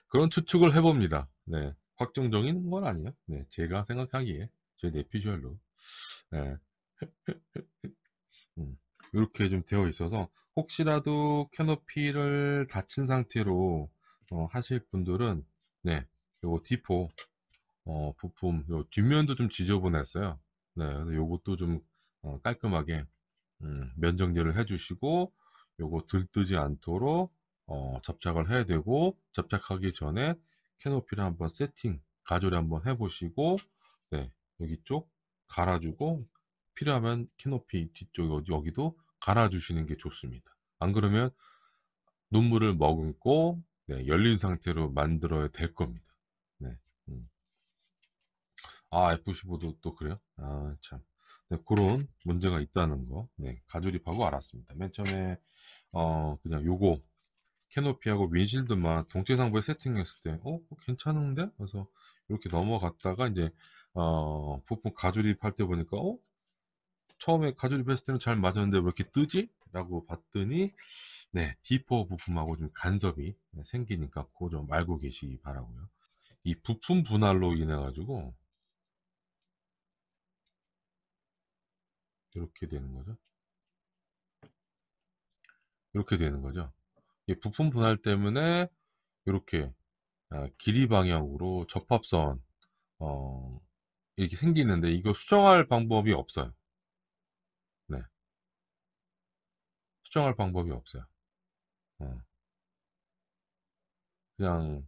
그런 추측을 해봅니다. 네. 확정적인 건 아니에요. 네. 제가 생각하기에 제 내피셜로 네. 이렇게 좀 되어 있어서 혹시라도 캐노피를 닫힌 상태로 하실 분들은 네, 요거 D4 부품 요 뒷면도 좀 지저분했어요. 네, 그래서 요것도 좀 깔끔하게 면 정리를 해주시고 요거 들뜨지 않도록 접착을 해야 되고, 접착하기 전에 캐노피를 한번 세팅 가조리 한번 해보시고, 네, 여기 쪽 갈아주고, 필요하면 캐노피 뒤쪽 여기도 갈아주시는 게 좋습니다. 안 그러면 눈물을 머금고, 네, 열린 상태로 만들어야 될 겁니다. 네. 음. 아, F15도 또 그래요? 아, 참. 네, 그런 문제가 있다는 거, 네, 가조립하고 알았습니다. 맨 처음에, 그냥 요거, 캐노피하고 윈실드만 동체상부에 세팅했을 때, 괜찮은데? 그래서 이렇게 넘어갔다가, 이제, 부품 가조립할 때 보니까, 처음에 가조립했을 때는 잘 맞았는데 왜 이렇게 뜨지? 라고 봤더니, 네, D4 부품하고 좀 간섭이 생기니까, 그거 좀 알고 계시기 바라고요. 이 부품 분할로 인해 가지고, 이렇게 되는 거죠. 이렇게 되는 거죠. 이 부품 분할 때문에 이렇게 길이 방향으로 접합선 어, 이렇게 생기는데, 이거 수정할 방법이 없어요. 네, 수정할 방법이 없어요. 어, 그냥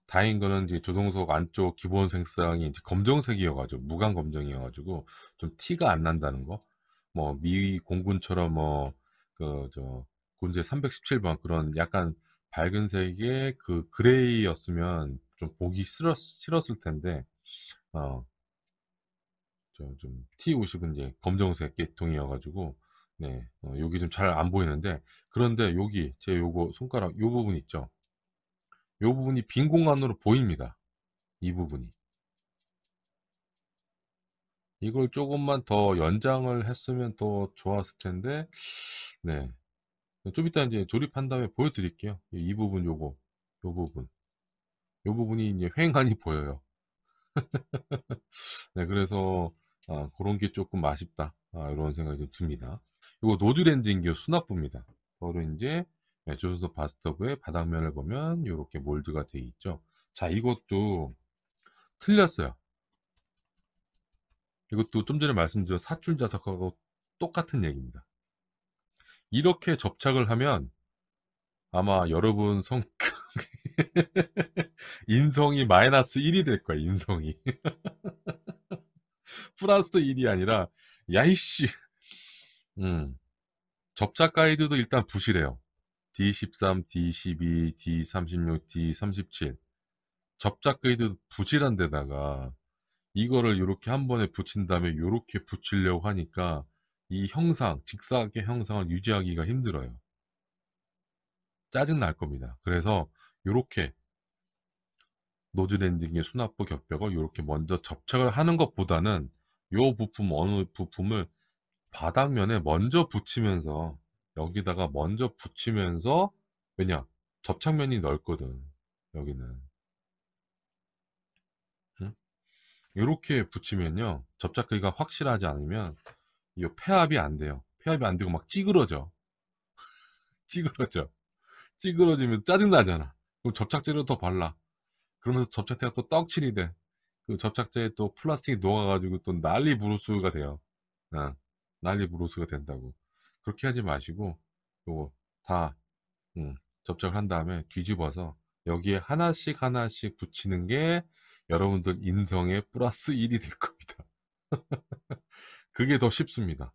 다행인 거는 이제 조종석 안쪽 기본 색상이 이제 검정색이어가지고, 무광 검정이어가지고 좀 티가 안 난다는 거. 뭐 미 공군처럼 뭐 그 저 군제 317번 그런 약간 밝은 색의 그 그레이였으면 좀 보기 싫었을 텐데, 어, 좀 T50은 이제 검정색 계통이어가지고, 네, 여기 좀 잘 안 보이는데, 그런데 여기 제 요거 손가락 요 부분 있죠? 요 부분이 빈 공간으로 보입니다. 이 부분이. 이걸 조금만 더 연장을 했으면 더 좋았을 텐데, 네. 좀 이따 이제 조립한 다음에 보여드릴게요. 이 부분 요거, 요 부분. 요 부분이 이제 휑하니 보여요. 네, 그래서, 그런 게 조금 아쉽다. 이런 생각이 좀 듭니다. 요거 노즐 엔딩기어 수납부입니다. 바로 이제, 네, 조수석 바스터브의 바닥면을 보면 이렇게 몰드가 되어 있죠. 자, 이것도 틀렸어요. 이것도 좀 전에 말씀드린 사출 자석하고 똑같은 얘기입니다. 이렇게 접착을 하면 아마 여러분 인성이 마이너스 1이 될 거야, 인성이. 플러스 1이 아니라, 야이씨. 음, 접착 가이드도 일단 부실해요. D13, D12, D36, D37. 접착 가이드 부실한 데다가 이거를 이렇게 한 번에 붙인 다음에 이렇게 붙이려고 하니까 이 형상, 직사각의 형상을 유지하기가 힘들어요. 짜증 날 겁니다. 그래서 이렇게 노즐 엔딩의 수납부 겹벽을 이렇게 먼저 접착을 하는 것보다는 이 부품 어느 부품을 바닥면에 먼저 붙이면서, 여기다가 먼저 붙이면서, 왜냐, 접착면이 넓거든, 여기는. 응? 이렇게 붙이면요, 접착기가 확실하지 않으면 이 폐합이 안 돼요. 폐합이 안 되고 막 찌그러져. 찌그러져. 찌그러지면 짜증나잖아. 그럼 접착제를 더 발라. 그러면서 접착제가 또 떡칠이 돼. 그 접착제에 또 플라스틱이 녹아가지고 또 난리 부르스가 돼요. 어, 난리 부르스가 된다고. 그렇게 하지 마시고, 요거 다 접착을 한 다음에 뒤집어서 여기에 하나씩 하나씩 붙이는 게 여러분들 인성의 플러스 1이 될 겁니다. 그게 더 쉽습니다.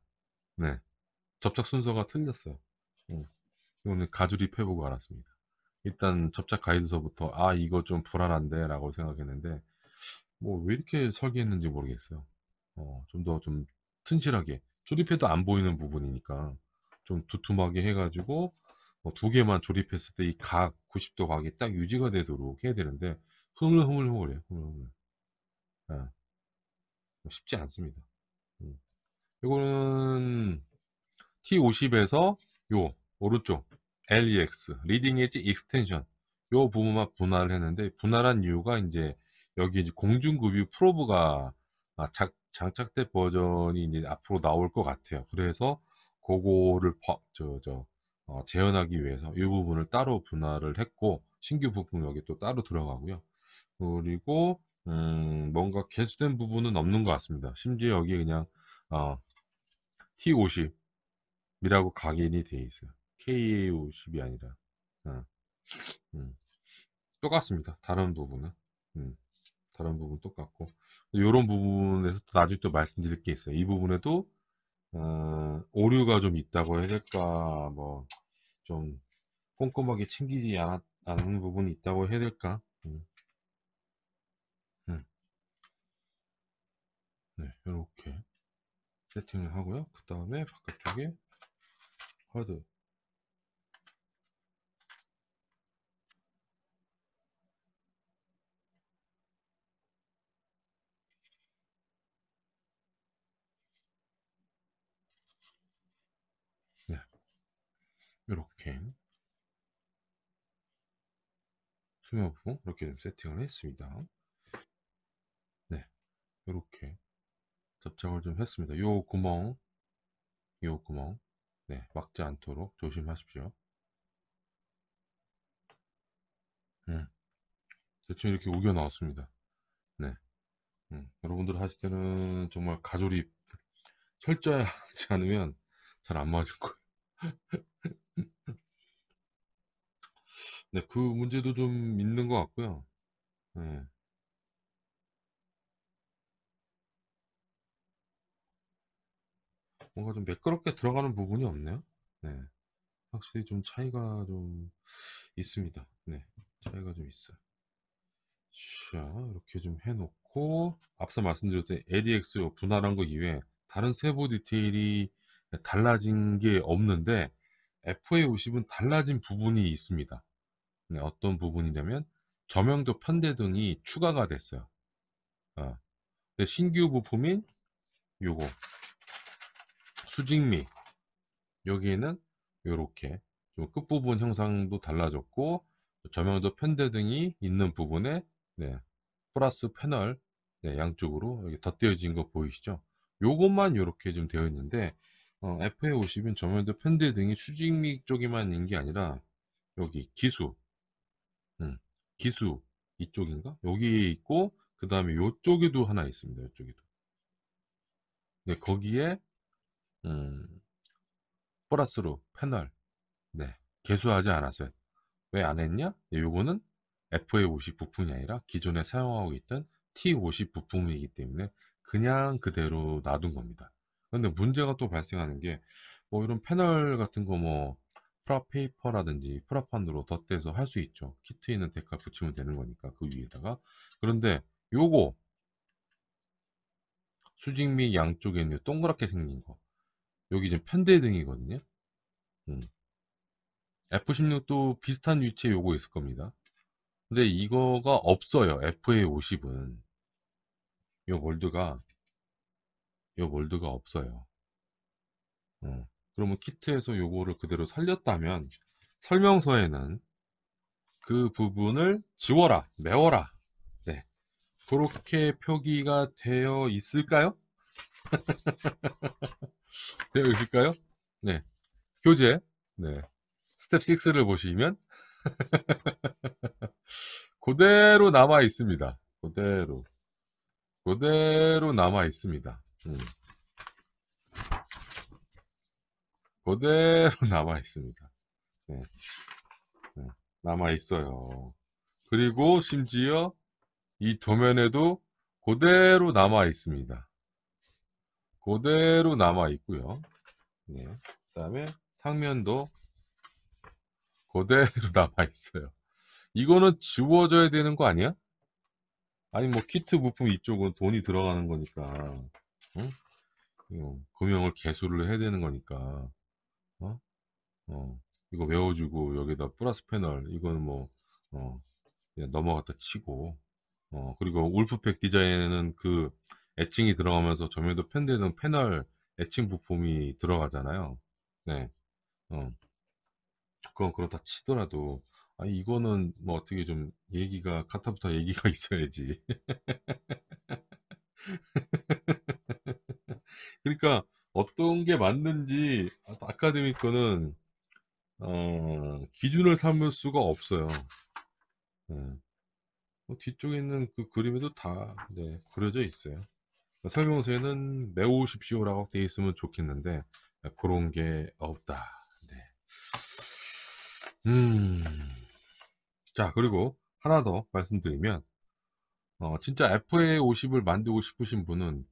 네. 접착 순서가 틀렸어요. 음, 이거는 가조립해보고 알았습니다. 일단 접착 가이드서부터 이거 좀 불안한데 라고 생각했는데, 뭐 왜 이렇게 설계했는지 모르겠어요. 좀 더 좀 튼실하게 조립해도 안 보이는 부분이니까 좀 두툼하게 해가지고, 두 개만 조립했을 때 이 각 90도 각이 딱 유지가 되도록 해야 되는데, 흐물흐물흐물해요. 흐물흐물. 아, 쉽지 않습니다. 음. 이거는 T50에서 요 오른쪽 LEX 리딩 엣지 익스텐션 요 부분만 분할을 했는데, 분할한 이유가 이제 여기 이제 공중급유 프로브가 장착된 버전이 이제 앞으로 나올 것 같아요. 그래서 그거를 재현하기 위해서 이 부분을 따로 분할을 했고, 신규 부품 여기 또 따로 들어가고요. 그리고 뭔가 개수된 부분은 없는 것 같습니다. 심지어 여기에 그냥 T50이라고 각인이 되어 있어요. K50이 아니라. 어, 음, 똑같습니다. 다른 부분은. 음, 다른 부분 똑같고. 이런 부분에서 또 나중에 또 말씀드릴 게 있어요. 이 부분에도 오류가 좀 있다고 해야 될까, 뭐, 좀 꼼꼼하게 챙기지 않은 부분이 있다고 해야 될까. 음, 네, 이렇게 세팅을 하고요. 그 다음에 바깥쪽에 하드. 네, 이렇게 투명 부분 이렇게 좀 세팅을 했습니다. 네, 이렇게 접착을 좀 했습니다. 요 구멍, 네, 막지 않도록 조심하십시오. 대충 이렇게 우겨 나왔습니다. 네, 여러분들 하실 때는 정말 가조립 철저히 하지 않으면 잘 안 맞을 거예요. 네, 그 문제도 좀 있는 것 같고요. 네, 뭔가 좀 매끄럽게 들어가는 부분이 없네요. 네, 확실히 좀 차이가 좀 있습니다. 네, 차이가 좀 있어요. 자, 이렇게 좀 해놓고 앞서 말씀드렸던 ADX 분할한 거 이외에 다른 세부 디테일이 달라진 게 없는데 FA50은 달라진 부분이 있습니다. 네, 어떤 부분이냐면 저명도 편대등이 추가가 됐어요. 어, 근데 신규 부품인 요거 수직미 여기에는 요렇게 좀 끝부분 형상도 달라졌고 저명도 편대등이 있는 부분에 네, 플러스 패널 네, 양쪽으로 여기 덧대어진 거 보이시죠? 요것만 이렇게 좀 되어 있는데 FA50은 저면도 편대등이 수직미 쪽에만 있는 게 아니라 여기 음, 기수 이쪽인가? 여기 있고 그 다음에 요쪽에도 하나 있습니다. 요쪽에도. 네, 거기에 음, 플러스로 패널 네, 개수하지 않았어요. 왜 안 했냐? 네, 요거는 FA50 부품이 아니라 기존에 사용하고 있던 T50 부품이기 때문에 그냥 그대로 놔둔 겁니다. 근데 문제가 또 발생하는 게 뭐 이런 패널 같은 거 뭐 프라페이퍼라든지 프라판으로 덧대서 할 수 있죠. 키트에 있는 데칼 붙이면 되는 거니까 그 위에다가. 그런데 요거 수직미 양쪽에 있는 동그랗게 생긴 거 여기 지금 편대등이거든요. 음. F16도 비슷한 위치에 요거 있을 겁니다. 근데 이거가 없어요. FA50은 요 몰드가 요 몰드가 없어요. 그러면 키트에서 요거를 그대로 살렸다면 설명서에는 그 부분을 지워라, 메워라. 네, 그렇게 표기가 되어 있을까요? 되어 있을까요? 네, 교재, 네, 스텝 6를 보시면 그대로 남아 있습니다. 그대로 남아 있습니다. 그대로 남아 있습니다. 네, 네, 남아 있어요. 그리고 심지어 이 도면에도 그대로 남아 있습니다. 그대로 남아 있고요. 네. 그다음에 상면도 그대로 남아 있어요. 이거는 지워져야 되는 거 아니야? 아니 뭐 키트 부품 이쪽은 돈이 들어가는 거니까, 응? 이거 금형을 개수를 해야 되는 거니까, 어? 이거 외워주고 여기다 플러스 패널 이거는 뭐 그냥 넘어갔다 치고, 그리고 울프팩 디자인에는 그 애칭이 들어가면서 점유도 편되는 패널 애칭 부품이 들어가잖아요. 네. 어, 그건 그렇다 치더라도, 아니, 이거는 뭐 어떻게 좀 얘기가, 카타부터 얘기가 있어야지. 그러니까 어떤 게 맞는지 아카데미 거는, 기준을 삼을 수가 없어요. 네. 뒤쪽에 있는 그 그림에도 다, 네, 그려져 있어요. 설명서에는 메우십시오라고 되어 있으면 좋겠는데, 그런 게 없다. 네. 음. 자, 그리고 하나 더 말씀드리면, 진짜 FA50을 만들고 싶으신 분은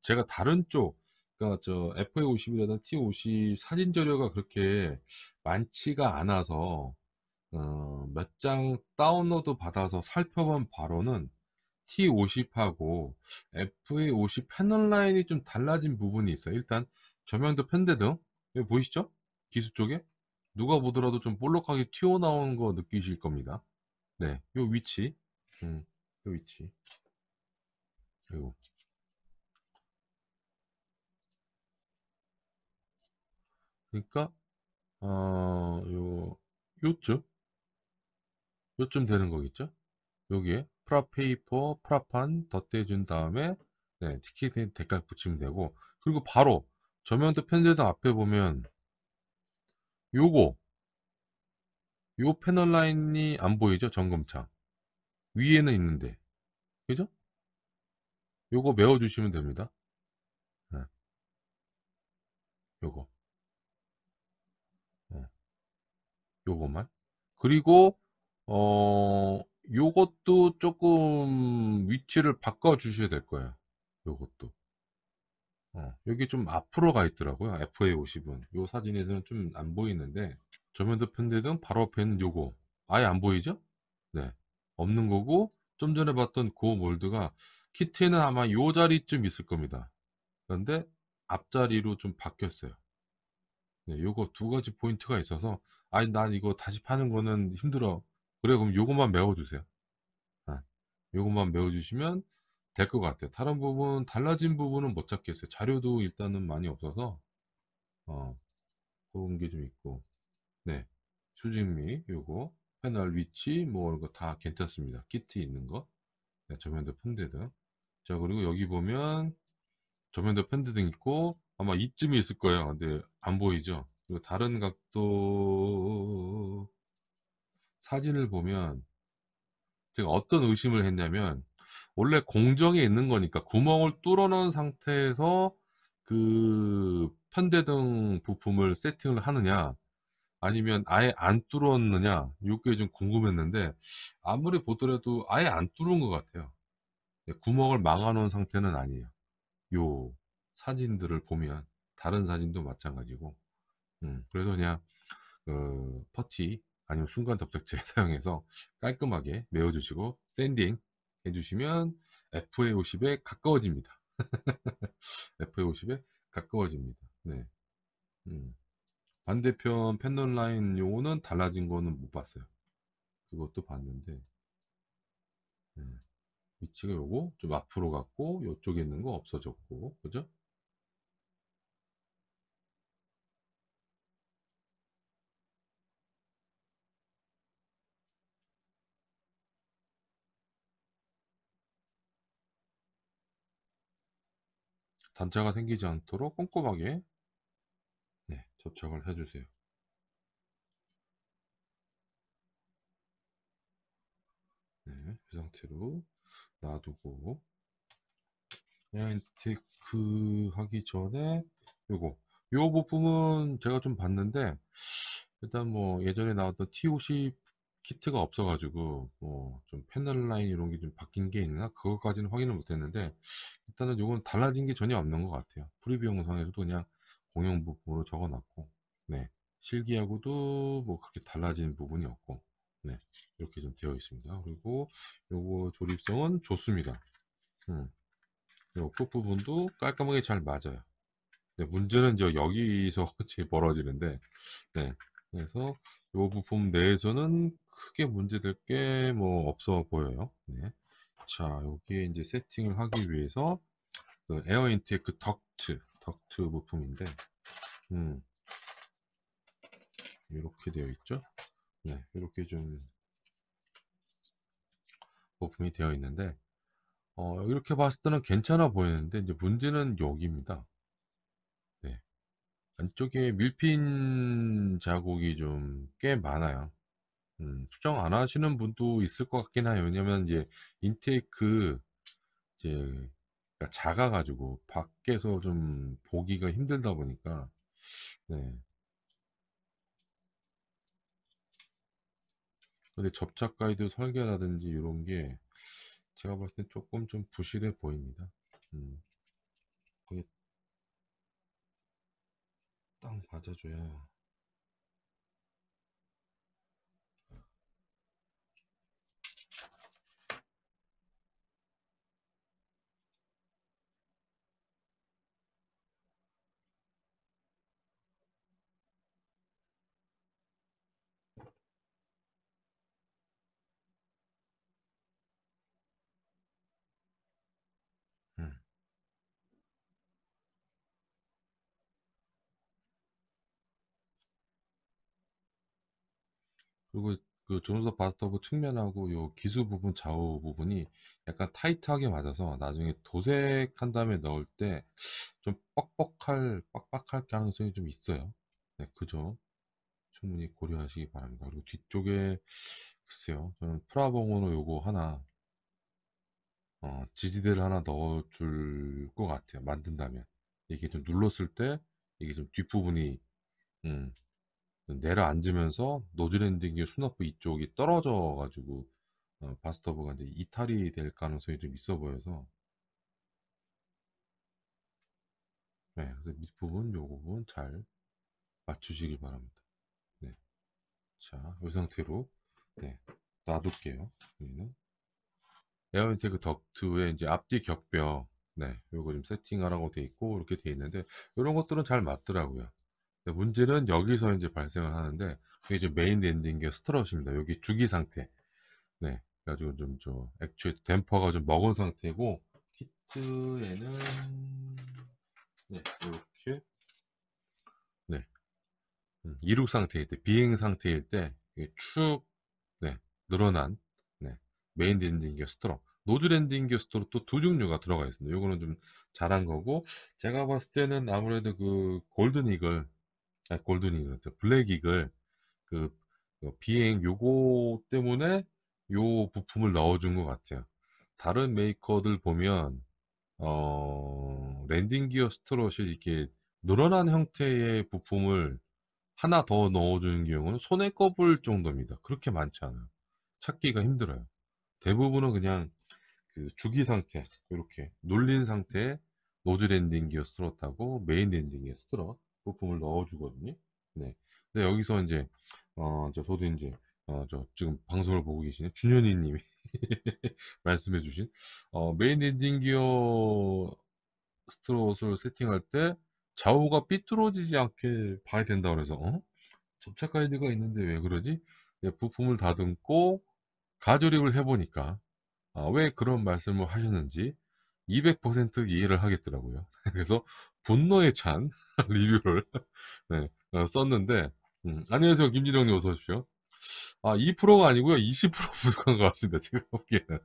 제가 다른 쪽, 그러니까 저 FA50이라든 T50 사진 자료가 그렇게 많지가 않아서, 몇 장 다운로드 받아서 살펴본 바로는 T50하고 FA50 패널 라인이 좀 달라진 부분이 있어요. 일단 조명도 편대등 여기 보이시죠? 기수 쪽에 누가 보더라도 좀 볼록하게 튀어나오는 거 느끼실 겁니다. 네, 요 위치, 요 위치, 그리고 그러니까 요쯤 요쯤 되는 거겠죠? 여기에 프라페이퍼 프라판 덧대준 다음에, 네, 티켓에 대가 붙이면 되고, 그리고 바로 조명도 편대등 앞에 보면 요거 요 패널 라인이 안 보이죠? 점검창 위에는 있는데, 그죠? 요거 메워 주시면 됩니다. 네, 요거, 네, 요거만. 그리고 요것도 조금 위치를 바꿔 주셔야 될 거예요. 요것도 여기 좀 앞으로 가 있더라고요. FA50은 요 사진에서는 좀 안 보이는데, 조면도 편대등 바로 앞에 있는 요거 아예 안 보이죠? 네, 없는 거고, 좀 전에 봤던 그 몰드가 키트에는 아마 요 자리쯤 있을 겁니다. 그런데 앞자리로 좀 바뀌었어요. 네, 요거 두 가지 포인트가 있어서, 아니 난 이거 다시 파는 거는 힘들어. 그래, 그럼 요것만 메워주세요. 아, 요것만 메워주시면 될 것 같아요. 다른 부분 달라진 부분은 못 찾겠어요. 자료도 일단은 많이 없어서 어, 그런 게 좀 있고, 네, 수직미 요거 패널 위치 뭐 이거 다 괜찮습니다. 키트 있는 거, 네, 조면도 편대등. 자, 그리고 여기 보면 조면도 편대등 있고 아마 이쯤이 있을 거예요. 근데 안 보이죠? 그리고 다른 각도 사진을 보면 제가 어떤 의심을 했냐면, 원래 공정에 있는 거니까 구멍을 뚫어 놓은 상태에서 그 편대등 부품을 세팅을 하느냐 아니면 아예 안 뚫었느냐, 이게 좀 궁금했는데 아무리 보더라도 아예 안 뚫은 것 같아요. 네, 구멍을 막아 놓은 상태는 아니에요. 요 사진들을 보면 다른 사진도 마찬가지고, 그래서 그냥 퍼티 아니면 순간 접착제 사용해서 깔끔하게 메워주시고 샌딩 해주시면 FA50에 가까워집니다. FA50에 가까워집니다. 네. 음. 반대편 패널 라인 요거는 달라진 거는 못 봤어요. 그것도 봤는데, 네. 위치가 요거 좀 앞으로 갔고 요쪽에 있는 거 없어졌고, 그죠? 단차가 생기지 않도록 꼼꼼하게, 네, 접착을 해주세요. 네, 이 상태로 놔두고, 에어인테크 하기 전에 요거 요 부품은 제가 좀 봤는데, 일단 뭐 예전에 나왔던 T50 키트가 없어가지고 뭐 좀 패널 라인 이런 게 좀 바뀐 게 있나 그것까지는 확인을 못했는데, 일단은 요건 달라진 게 전혀 없는 것 같아요. 프리뷰 영상에서도 그냥 공용 부품으로 적어놨고, 네, 실기하고도 뭐 그렇게 달라진 부분이 없고, 네, 이렇게 좀 되어 있습니다. 그리고 요거 조립성은 좋습니다. 음. 요 끝부분도 깔끔하게 잘 맞아요. 네, 문제는 이제 여기서 끝이 벌어지는데, 네, 그래서 요 부품 내에서는 크게 문제될 게 뭐 없어 보여요. 네. 자, 여기에 이제 세팅을 하기 위해서 그 에어 인테이크 덕트 부품인데, 음, 이렇게 되어 있죠. 네, 이렇게 좀 부품이 되어 있는데, 이렇게 봤을 때는 괜찮아 보이는데 이제 문제는 여기입니다. 네. 안쪽에 밀핀 자국이 좀 꽤 많아요. 수정 안 하시는 분도 있을 것 같긴 해요. 왜냐면 이제 인테이크 이제 그러니까 작아가지고 밖에서 좀 보기가 힘들다 보니까 네. 근데 접착 가이드 설계라든지 이런 게 제가 봤을 때 조금 좀 부실해 보입니다. 거기 딱 맞아줘야. 음. 그리고 그 존속 바스터브 측면하고 요 기수 부분 좌우 부분이 약간 타이트하게 맞아서 나중에 도색한 다음에 넣을 때 좀 빡빡할 가능성이 좀 있어요. 네, 그죠? 충분히 고려하시기 바랍니다. 그리고 뒤쪽에 글쎄요, 저는 프라봉으로 요거 하나 지지대를 하나 넣어줄 것 같아요. 만든다면 이게 좀 눌렀을 때 이게 좀 뒷부분이 음, 내려앉으면서 노즐랜딩의 수납부 이쪽이 떨어져 가지고 바스터브가 이제 이탈이 될 가능성이 좀 있어 보여서 네, 그래서 밑부분 요 부분 잘 맞추시기 바랍니다. 네, 자, 이 상태로 네, 놔둘게요. 여기는 에어인테크 덕트의 이제 앞뒤 격벽 네, 요거 좀 세팅하라고 돼 있고 이렇게 돼 있는데 이런 것들은 잘 맞더라고요. 근데 문제는 여기서 이제 발생을 하는데 이게 이제 메인 랜딩 스트럿입니다. 여기 주기 상태. 네, 그래가지고 좀 저 액추에이터 댐퍼가 좀 먹은 상태고 키트에는 네, 이렇게 네, 이륙 상태일 때 비행 상태일 때 이게 축 네, 늘어난 네, 메인 랜딩 기어 스트럿 노즈 랜딩 기어 스트럿 또 두 종류가 들어가 있습니다. 요거는 좀 잘한 거고 제가 봤을 때는 아무래도 그 골든 이글 아니 골든 이글 블랙 이글 그 비행 요거 때문에 요 부품을 넣어준 것 같아요. 다른 메이커들 보면 랜딩 기어 스트럿이 이렇게 늘어난 형태의 부품을 하나 더 넣어주는 경우는 손에 꼽을 정도입니다. 그렇게 많지 않아요. 찾기가 힘들어요. 대부분은 그냥 그 주기 상태 이렇게 눌린 상태에 노즈 랜딩 기어 스트럿하고 메인 랜딩 기어 스트럿 부품을 넣어주거든요. 네. 근데 여기서 이제 저도 이제 저 지금 방송을 보고 계시는 준현이 님이 말씀해 주신 메인 랜딩 기어 스트롯을 세팅할 때 좌우가 삐뚤어지지 않게 봐야 된다 그래서 접착 가이드가 있는데 왜 그러지? 예, 부품을 다듬고 가조립을 해보니까 왜 그런 말씀을 하셨는지 200% 이해를 하겠더라고요. 그래서 분노에 찬 리뷰를 네, 썼는데 안녕하세요 김진영님 어서 오십시오. 2%가 아니고요 20% 부족한 것 같습니다. 제가 보기에는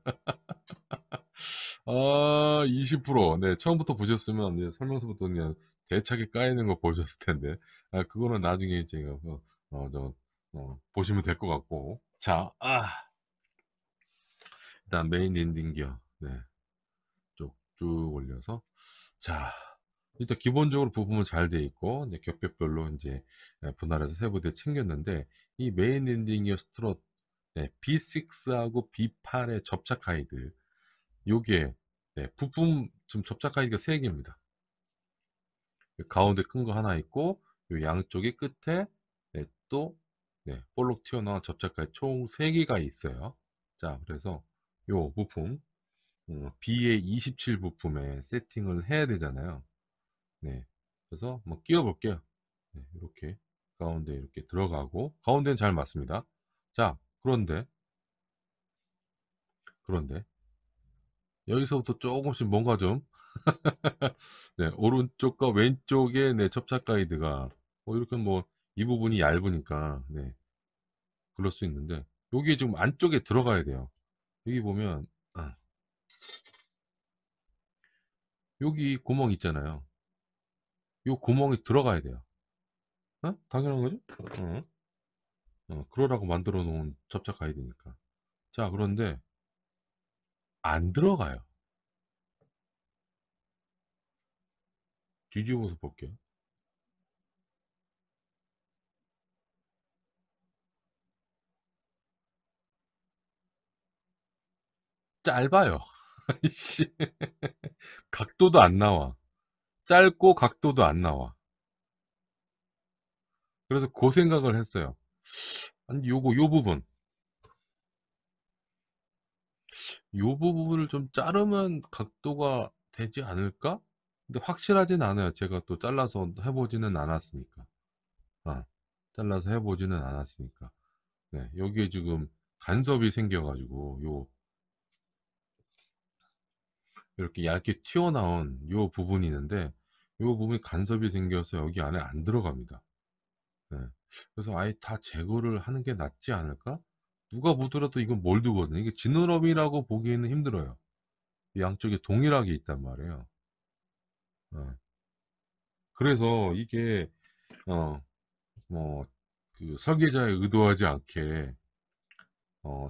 20% 네, 처음부터 보셨으면 이제 설명서부터 그냥 대차게 까이는 거 보셨을 텐데 그거는 나중에 제가 보시면 될 것 같고 자 일단 메인 엔딩 기어 네, 쭉 올려서 자 일단 기본적으로 부품은 잘 돼 있고 이제 격벽별로 이제 분할해서 세부대 챙겼는데 이 메인 엔딩 기어 스트롯 네, B6하고 B8의 접착 가이드 요게 네, 부품 지금 접착 가이드가 3개입니다. 가운데 큰 거 하나 있고 요 양쪽이 끝에 네, 또 네, 볼록 튀어나온 접착가위 총 3개가 있어요. 자, 그래서 요 부품 B의 27 부품에 세팅을 해야 되잖아요. 네, 그래서 한번 끼워 볼게요. 네, 이렇게 가운데 이렇게 들어가고 가운데는 잘 맞습니다. 자, 그런데 여기서부터 조금씩 뭔가 좀 네, 오른쪽과 왼쪽에 네, 접착 가이드가 이렇게 뭐 이 부분이 얇으니까 네, 그럴 수 있는데 여기 지금 안쪽에 들어가야 돼요. 여기 보면 여기 구멍 있잖아요. 이 구멍이 들어가야 돼요. 당연한 거죠? 어? 그러라고 만들어 놓은 접착 가이드니까. 자, 그런데 안 들어가요. 뒤집어서 볼게요. 짧아요. 씨. 각도도 안 나와. 짧고 각도도 안 나와. 그래서 그 생각을 했어요. 아니, 요 부분, 요 부분을 좀 자르면 각도가 되지 않을까? 근데 확실하진 않아요. 제가 또 잘라서 해보지는 않았으니까. 아, 잘라서 해보지는 않았으니까. 네, 여기에 지금 간섭이 생겨가지고, 이렇게 얇게 튀어나온 요 부분이 있는데, 요 부분이 간섭이 생겨서 여기 안에 안 들어갑니다. 네. 그래서 아예 다 제거를 하는 게 낫지 않을까? 누가 보더라도 이건 몰드거든요. 이게 지느러미라고 보기에는 힘들어요. 양쪽에 동일하게 있단 말이에요. 어. 그래서 이게 어, 뭐, 그 설계자의 의도하지 않게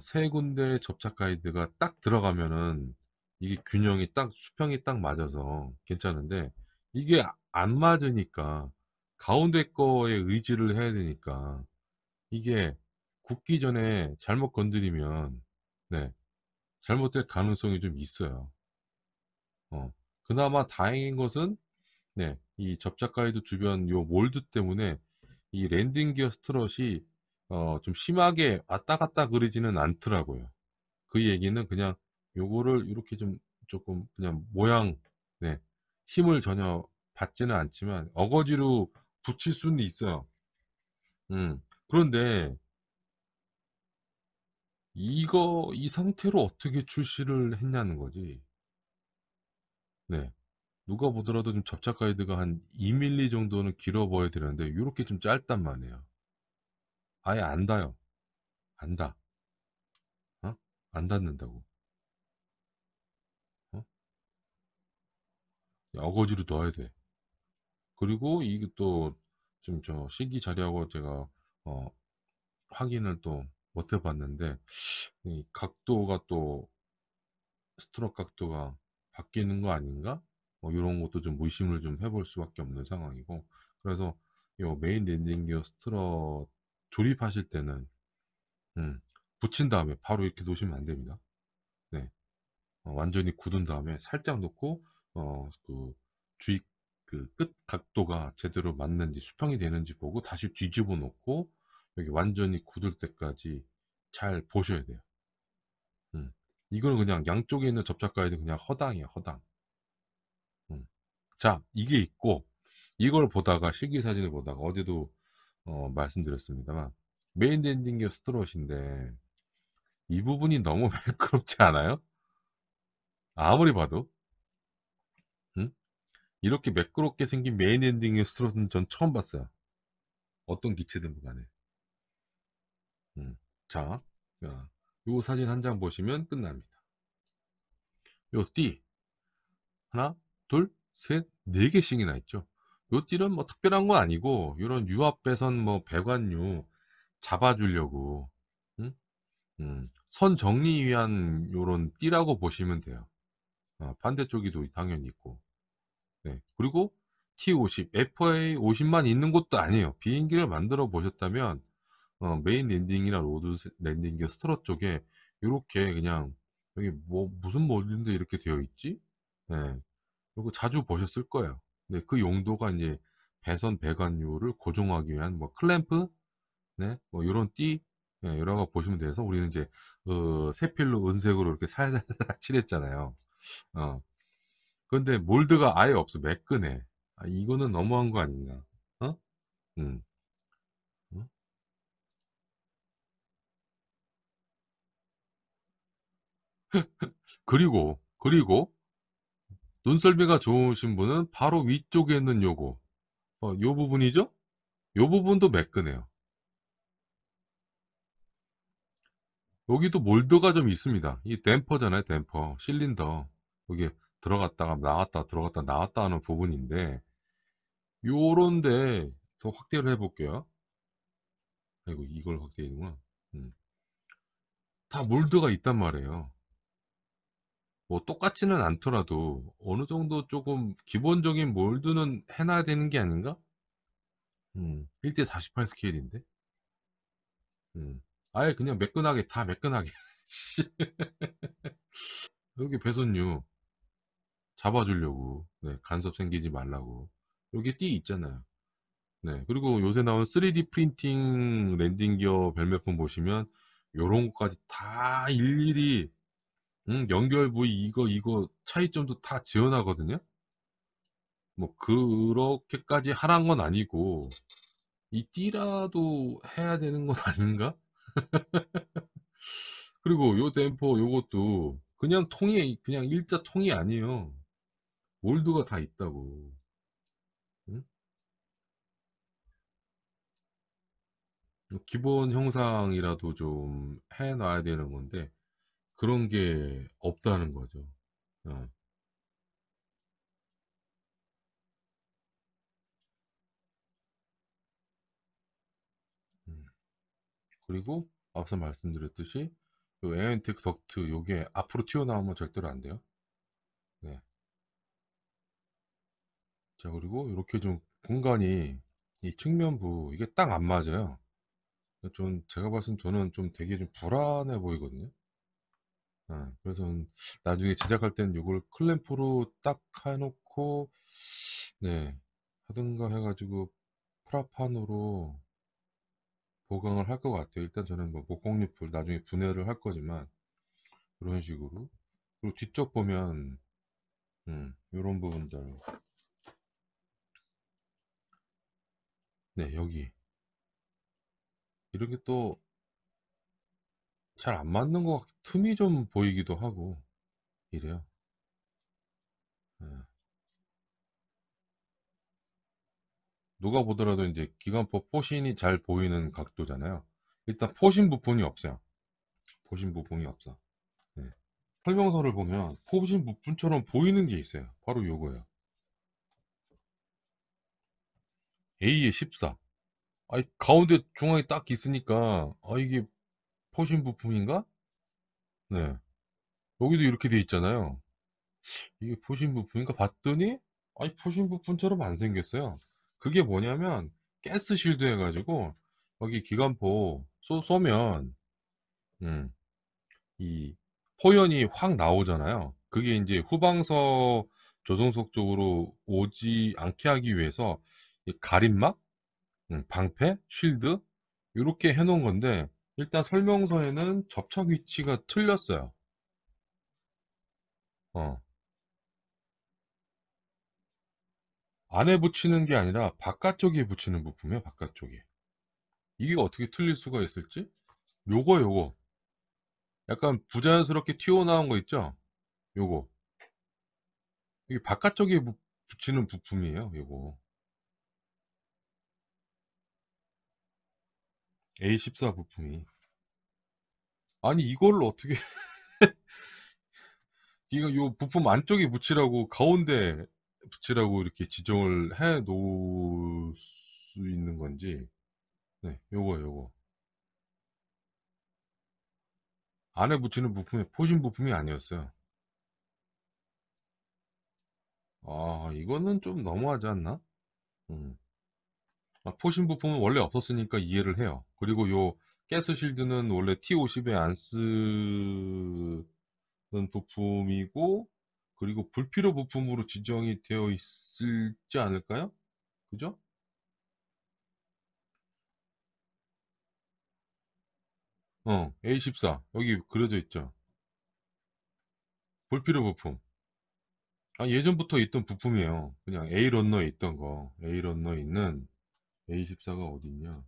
세 군데 접착 가이드가 딱 들어가면은 이게 균형이 딱 수평이 딱 맞아서 괜찮은데 이게 안 맞으니까 가운데 거에 의지를 해야 되니까 이게 굳기 전에 잘못 건드리면 네, 잘못될 가능성이 좀 있어요. 어, 그나마 다행인 것은 네, 이 접착 가이드 주변 요 몰드 때문에 이 랜딩 기어 스트럿이 좀 심하게 왔다 갔다 그러지는 않더라고요. 그 얘기는 그냥 요거를 이렇게 좀 조금 그냥 모양, 네, 힘을 전혀 받지는 않지만 어거지로 붙일 수는 있어요. 그런데 이 상태로 어떻게 출시를 했냐는 거지. 네. 누가 보더라도 좀 접착 가이드가 한 2mm 정도는 길어 보여야 되는데, 이렇게 좀 짧단 말이에요. 아예 안 닿아요. 안 닿아. 어? 안 닿는다고. 어? 어거지로 넣어야 돼. 그리고 이게 또, 좀 시기 자료하고 제가, 어, 확인을 또 못 해봤는데, 이 각도가 또, 스트로크 각도가 바뀌는 거 아닌가? 뭐, 이런 것도 좀 의심을 좀 해볼 수밖에 없는 상황이고, 그래서, 요 메인 랜딩 기어 스트러 조립하실 때는, 음, 붙인 다음에 바로 이렇게 놓으시면 안 됩니다. 네. 완전히 굳은 다음에 살짝 놓고 그 주위 그 끝 각도가 제대로 맞는지 수평이 되는지 보고 다시 뒤집어 놓고 여기 완전히 굳을 때까지 잘 보셔야 돼요. 음. 이거는 그냥 양쪽에 있는 접착 가이드 그냥 허당이에요, 허당. 음. 자, 이게 있고 이걸 보다가 실기 사진을 보다가 어제도 말씀드렸습니다만 메인 랜딩 기어 스트롯인데 이 부분이 너무 매끄럽지 않아요? 아무리 봐도. 음? 이렇게 매끄럽게 생긴 메인 엔딩의 스트롯은 전 처음 봤어요. 어떤 기체든 간에. 음. 자, 자, 요 사진 한 장 보시면 끝납니다. 요 띠, 하나, 둘, 셋, 네 개씩이나 있죠. 요 띠는 뭐 특별한 건 아니고, 요런 유압 배선 뭐 배관유 잡아주려고, 음? 선 정리 위한 요런 띠라고 보시면 돼요. 반대쪽에도 당연히 있고. 네. 그리고 T50, FA50만 있는 것도 아니에요. 비행기를 만들어 보셨다면, 메인 랜딩이나 로드 랜딩 기어 스트럿 쪽에 이렇게 그냥 여기 뭐 무슨 몰드인데 이렇게 되어 있지? 네, 이거 자주 보셨을 거예요. 네, 그 용도가 이제 배선 배관유를 고정하기 위한 뭐 클램프, 네, 뭐 이런 띠, 네, 여러 거 보시면 돼서 우리는 이제 세필로 은색으로 이렇게 살살 칠했잖아요. 어, 그런데 몰드가 아예 없어, 매끈해. 아, 이거는 너무한 거 아닌가? 어? 음. 어? 그리고 눈썰미가 좋으신 분은 바로 위쪽에 있는 요거, 요 부분이죠? 요 부분도 매끈해요. 여기도 몰드가 좀 있습니다. 이 댐퍼잖아요, 댐퍼. 실린더. 여기 들어갔다가 나왔다, 들어갔다 나왔다 하는 부분인데, 요런데 더 확대를 해볼게요. 아이고, 이걸 확대해야구나. 음. 다 몰드가 있단 말이에요. 뭐 똑같지는 않더라도 어느 정도 조금 기본적인 몰드는 해놔야 되는 게 아닌가? 1대 48 스케일인데? 아예 그냥 매끈하게, 다 매끈하게. 씨. 여기 배선유 잡아주려고. 네, 간섭 생기지 말라고. 여기 띠 있잖아요. 네, 그리고 요새 나온 3D 프린팅 랜딩 기어 별매품 보시면 요런 것까지 다 일일이 연결 부위 이거 차이점도 다 지원하거든요. 뭐 그렇게까지 하란 건 아니고 이 띠라도 해야 되는 건 아닌가? 그리고 요 댐퍼 요것도 그냥 통이 그냥 일자 통이 아니에요. 몰드가 다 있다고. 응? 기본 형상이라도 좀 해놔야 되는 건데 그런 게 없다는 거죠. 어. 음. 그리고 앞서 말씀드렸듯이 요 에어인텍 덕트 요게 앞으로 튀어나오면 절대로 안 돼요. 네. 자, 그리고 이렇게 좀 공간이 이 측면부 이게 딱 안 맞아요. 좀 제가 봤을 땐 저는 좀 되게 좀 불안해 보이거든요. 그래서 나중에 제작할 때는 이걸 클램프로 딱 해놓고 네 하든가 해가지고 프라판으로 보강을 할 것 같아요. 일단 저는 뭐 목공잎을 나중에 분해를 할 거지만 그런 식으로. 그리고 뒤쪽 보면 이런 부분들 네 여기 이렇게 또 잘 안 맞는 것 틈이 좀 보이기도 하고 이래요. 예. 누가 보더라도 이제 기관포 포신이 잘 보이는 각도잖아요. 일단 포신 부품이 없어요. 포신 부품이 없어. 네. 설명서를 보면 포신 부품처럼 보이는 게 있어요. 바로 요거예요. A의 14. 아니, 가운데 중앙에 딱 있으니까, 이게 포신 부품인가? 네. 여기도 이렇게 돼 있잖아요. 이게 포신 부품인가 봤더니, 아니, 포신 부품처럼 안 생겼어요. 그게 뭐냐면, 가스 실드 해가지고, 여기 기관포 쏘면, 음, 이 포연이 확 나오잖아요. 그게 이제 후방서 조종석 쪽으로 오지 않게 하기 위해서 이 가림막, 방패, 쉴드 이렇게 해놓은 건데 일단 설명서에는 접착 위치가 틀렸어요. 어, 안에 붙이는 게 아니라 바깥쪽에 붙이는 부품이에요. 바깥쪽에. 이게 어떻게 틀릴 수가 있을지? 요거 약간 부자연스럽게 튀어나온 거 있죠? 요거 이게 바깥쪽에 붙이는 부품이에요. 요거 A14 부품이 아니 이걸 어떻게 이거 요 부품 안쪽에 붙이라고 가운데 붙이라고 이렇게 지정을 해 놓을 수 있는 건지 네 요거 안에 붙이는 부품이 포신 부품이 아니었어요. 이거는 좀 너무하지 않나? 음. 포신 부품은 원래 없었으니까 이해를 해요. 그리고 요 가스 실드는 원래 T50에 안 쓰는 부품이고 그리고 불필요 부품으로 지정이 되어 있을지 않을까요? 그죠? A14 여기 그려져 있죠. 불필요 부품. 예전부터 있던 부품이에요. 그냥 A 런너에 있던 거. A 런너에 있는 A14가 어디 있냐?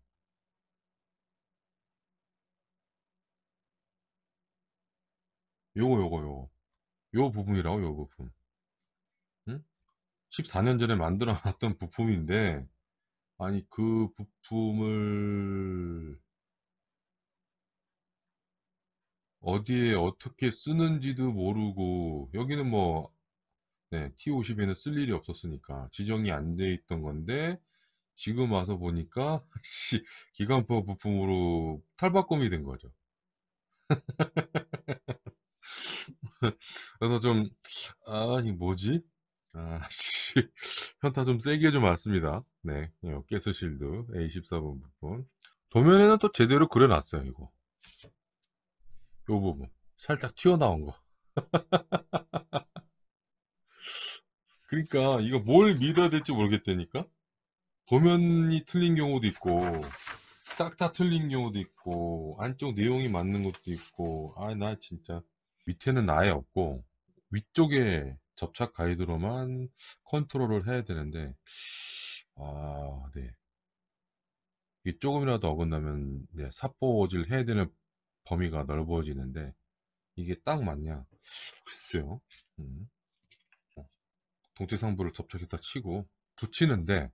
요거. 요 부분이라고, 요 부품. 응? 14년 전에 만들어 놨던 부품인데, 아니, 그 부품을 어디에 어떻게 쓰는지도 모르고, 여기는 뭐, 네, T50에는 쓸 일이 없었으니까, 지정이 안 돼 있던 건데, 지금 와서 보니까 씨, 기관포 부품으로 탈바꿈이 된 거죠. 그래서 좀, 이 뭐지? 씨, 현타 좀 세게 좀 왔습니다. 네, 가스실드 A14번 부분. 도면에는 또 제대로 그려놨어요, 이거. 요 부분. 살짝 튀어나온 거. 그러니까 이거 뭘 믿어야 될지 모르겠다니까? 도면이 틀린 경우도 있고, 싹 다 틀린 경우도 있고, 안쪽 내용이 맞는 것도 있고, 나 진짜. 밑에는 아예 없고, 위쪽에 접착 가이드로만 컨트롤을 해야 되는데, 네. 이게 조금이라도 어긋나면, 네, 삽보질 해야 되는 범위가 넓어지는데, 이게 딱 맞냐? 글쎄요. 음. 동체상부를 접착했다 치고, 붙이는데,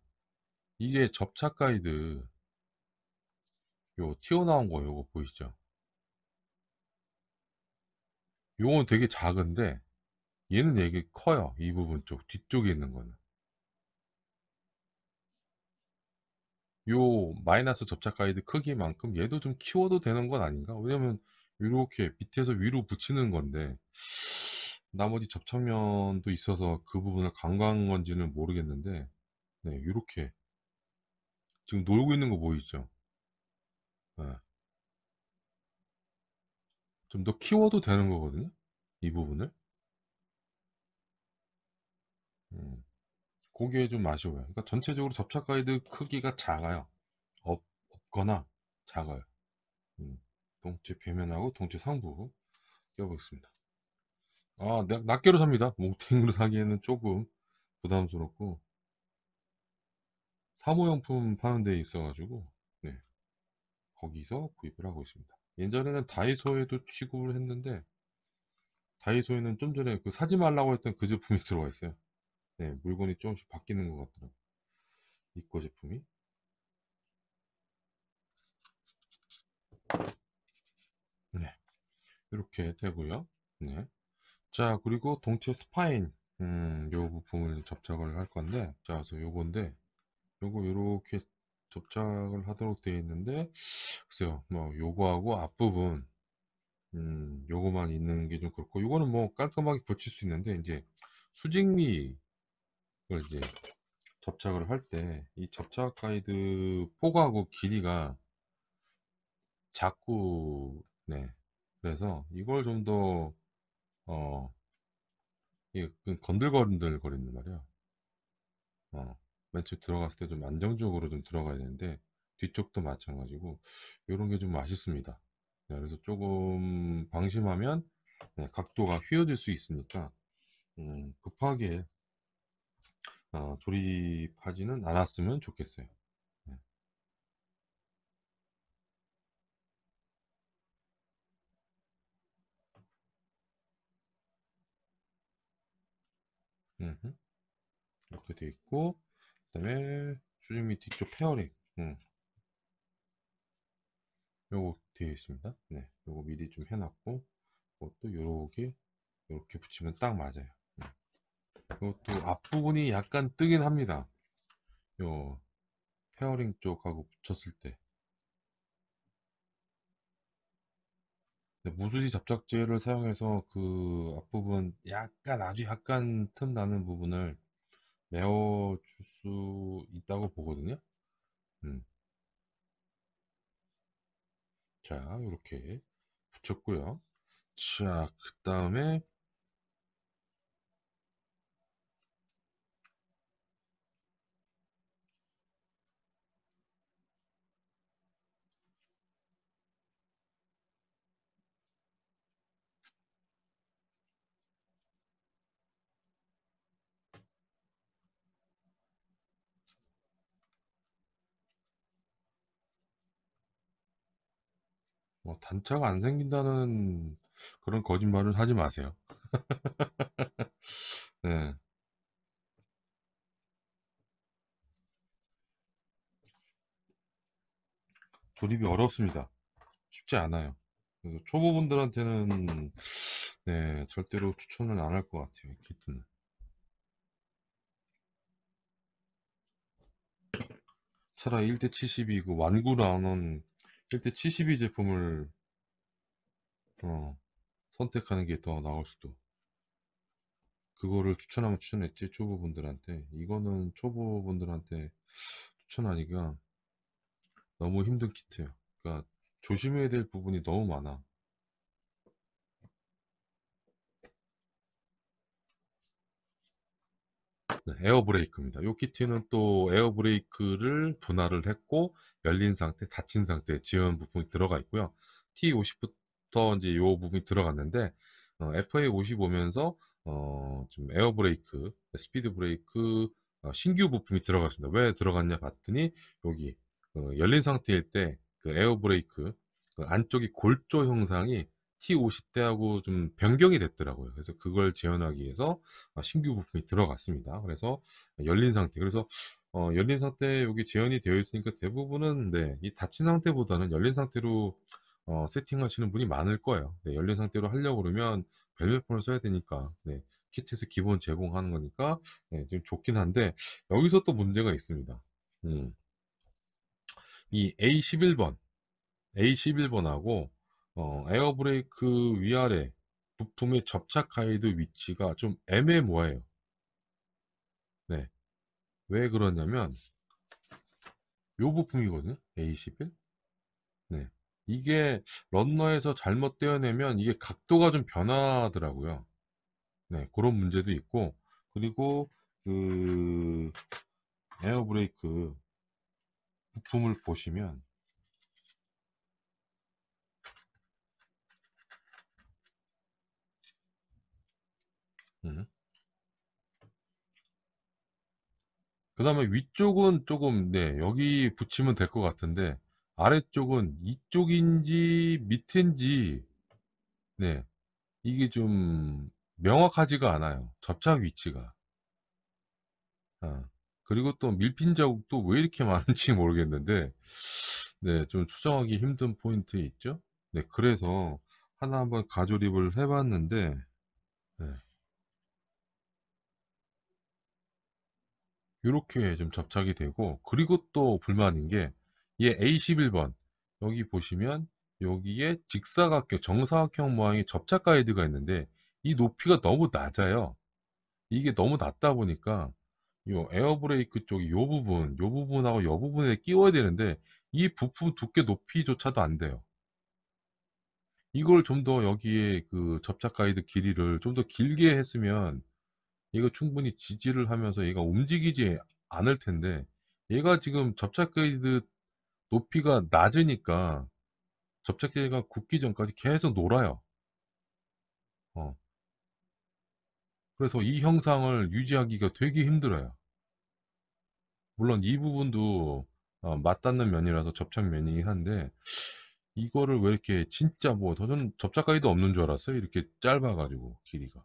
이게 접착 가이드, 요 튀어나온 거 요거 보이시죠? 요건 되게 작은데, 얘는 되게 커요. 이 부분 쪽, 뒤쪽에 있는 거는. 요 마이너스 접착 가이드 크기만큼 얘도 좀 키워도 되는 건 아닌가? 왜냐면 이렇게 밑에서 위로 붙이는 건데 나머지 접착면도 있어서 그 부분을 간과한 건지는 모르겠는데 네, 이렇게 지금 놀고 있는 거 보이죠? 네, 좀 더 키워도 되는 거거든요. 이 부분을. 음, 그게 좀 아쉬워요. 그러니까 전체적으로 접착 가이드 크기가 작아요. 없거나 작아요. 음, 동체 배면하고 동체 상부 껴보겠습니다. 낱개로 삽니다. 몽탱으로 사기에는 조금 부담스럽고 사무용품 파는 데 있어가지고 네, 거기서 구입을 하고 있습니다. 예전에는 다이소에도 취급을 했는데 다이소에는 좀 전에 그 사지 말라고 했던 그 제품이 들어가 있어요. 네, 물건이 조금씩 바뀌는 것 같더라고요. 이거 제품이. 네, 이렇게 되고요. 네. 자, 그리고 동체 스파인 요 부품을 접착을 할 건데 자, 그래서 요건데 요거 요렇게 접착을 하도록 되어 있는데 글쎄요 뭐 요거하고 앞부분 요거만 있는 게 좀 그렇고 요거는 뭐 깔끔하게 붙일 수 있는데 이제 수직미를 이제 접착을 할 때 이 접착 가이드 폭하고 길이가 작고 네 그래서 이걸 좀 더 이게 건들건들 거리는 말이야. 맨 처음 들어갔을 때 좀 안정적으로 좀 들어가야 되는데 뒤쪽도 마찬가지고 이런 게 좀 아쉽습니다. 네, 그래서 조금 방심하면 네, 각도가 휘어질 수 있으니까 급하게 조립하지는 않았으면 좋겠어요. 네. 음흠. 이렇게 돼 있고 그다음에 수직 및 뒤쪽 페어링 요거 되어 있습니다. 네, 요거 미리 좀 해놨고 그것도 요렇게 이렇게 붙이면 딱 맞아요. 이것도 앞부분이 약간 뜨긴 합니다. 요 페어링 쪽하고 붙였을 때 무수지 접착제를 사용해서 그 앞부분 약간 아주 약간 틈 나는 부분을 메워줄 수 있다고 보거든요. 음. 자, 이렇게 붙였고요. 자, 그 다음에 뭐 단차가 안 생긴다는 그런 거짓말은 하지 마세요. 네, 조립이 어렵습니다. 쉽지 않아요. 그래서 초보분들한테는 네, 절대로 추천을 안 할 것 같아요. 이 키트는. 차라리 1대72 그 완구를 안 한 1대72 제품을 선택하는 게 더 나을 수도. 그거를 추천하면 추천했지, 초보분들한테. 이거는 초보분들한테 추천하기가 너무 힘든 키트예요. 그러니까 조심해야 될 부분이 너무 많아. 네, 에어브레이크입니다. 이 키트는 또 에어브레이크를 분할을 했고 열린 상태, 닫힌 상태 지원 부품이 들어가 있고요. T50부터 이제 이 부분이 들어갔는데 FA50 오면서 좀 에어브레이크, 스피드 브레이크 신규 부품이 들어갔습니다. 왜 들어갔냐 봤더니 여기 열린 상태일 때 그 에어브레이크 그 안쪽이 골조 형상이 T50대하고 좀 변경이 됐더라고요. 그래서 그걸 재현하기 위해서 신규 부품이 들어갔습니다. 그래서 열린 상태. 그래서 열린 상태 여기 재현이 되어 있으니까 대부분은 네, 이 닫힌 상태보다는 열린 상태로 세팅하시는 분이 많을 거예요. 네, 열린 상태로 하려고 그러면 벨벳폰을 써야 되니까 네, 키트에서 기본 제공하는 거니까 네, 좀 좋긴 한데 여기서 또 문제가 있습니다. 이 A11번하고 에어브레이크 위아래 부품의 접착 가이드 위치가 좀 애매모호해요. 네. 왜 그러냐면 요 부품이거든요. A11. 네. 이게 런너에서 잘못 떼어내면 이게 각도가 좀 변하더라고요. 네. 그런 문제도 있고 그리고 그 에어브레이크 부품을 보시면 그 다음에 위쪽은 조금 네 여기 붙이면 될 것 같은데 아래쪽은 이쪽인지 밑인지 네 이게 좀 명확하지가 않아요. 접착 위치가. 그리고 또 밀핀 자국도 왜 이렇게 많은지 모르겠는데 네 좀 추정하기 힘든 포인트 있죠. 네 그래서 하나 한번 가조립을 해봤는데 네, 이렇게 좀 접착이 되고 그리고 또 불만인 게 얘 A11번 여기 보시면 여기에 직사각형 정사각형 모양의 접착 가이드가 있는데 이 높이가 너무 낮아요. 이게 너무 낮다 보니까 요 에어브레이크 쪽 요 부분하고 요 부분에 끼워야 되는데 이 부품 두께 높이조차도 안 돼요. 이걸 좀 더 여기에 그 접착 가이드 길이를 좀 더 길게 했으면 얘가 충분히 지지를 하면서 얘가 움직이지 않을 텐데 얘가 지금 접착 가이드 높이가 낮으니까 접착제가 굳기 전까지 계속 놀아요. 어, 그래서 이 형상을 유지하기가 되게 힘들어요. 물론 이 부분도 맞닿는 면이라서 접착 면이긴 한데 이거를 왜 이렇게 진짜 뭐 저는 접착 가이드 없는 줄 알았어요. 이렇게 짧아가지고 길이가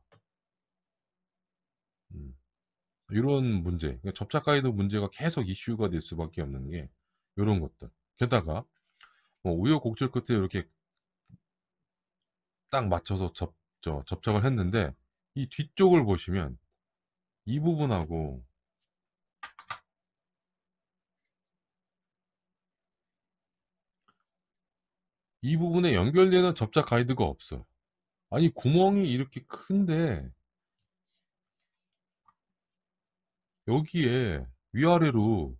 이런 문제 그러니까 접착 가이드 문제가 계속 이슈가 될 수밖에 없는 게 이런 것들 게다가 뭐 우여곡절 끝에 이렇게 딱 맞춰서 접착을 했는데 이 뒤쪽을 보시면 이 부분하고 이 부분에 연결되는 접착 가이드가 없어. 아니 구멍이 이렇게 큰데 여기에 위아래로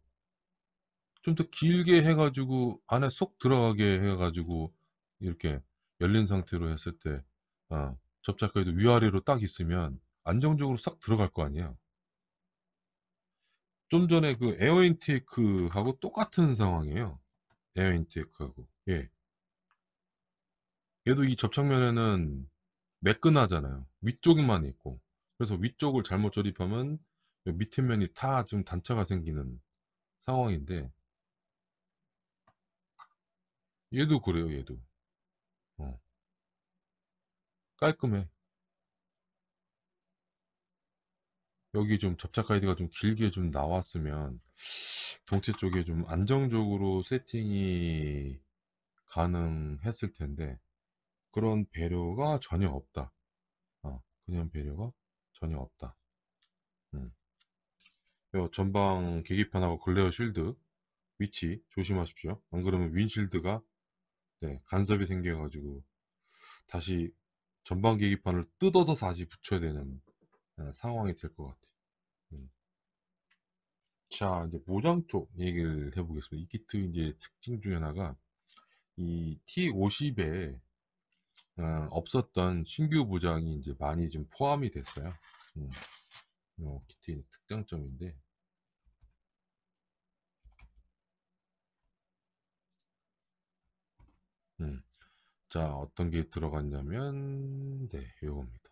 좀 더 길게 해가지고 안에 쏙 들어가게 해가지고 이렇게 열린 상태로 했을 때 접착 가이드 위아래로 딱 있으면 안정적으로 싹 들어갈 거 아니야. 좀 전에 그 에어인테이크하고 똑같은 상황이에요. 에어인테이크하고 예. 얘도 이 접착면에는 매끈하잖아요. 위쪽만 있고. 그래서 위쪽을 잘못 조립하면 밑에 면이 다 지금 단차가 생기는 상황인데 얘도 그래요. 얘도 어, 깔끔해. 여기 좀 접착 가이드가 좀 길게 좀 나왔으면 동체 쪽에 좀 안정적으로 세팅이 가능했을 텐데 그런 배려가 전혀 없다. 그냥 배려가 전혀 없다. 요 전방 계기판하고 글레어 쉴드 위치 조심하십시오. 안 그러면 윈실드가 네, 간섭이 생겨가지고 다시 전방 계기판을 뜯어서 다시 붙여야 되는 상황이 될 것 같아요. 음. 자, 이제 모장 쪽 얘기를 해보겠습니다. 이 키트 이제 특징 중에 하나가 이 T50에 없었던 신규 무장이 이제 많이 좀 포함이 됐어요. 음, 요 키트의 특장점인데, 음, 자, 어떤 게 들어갔냐면, 네, 요겁니다.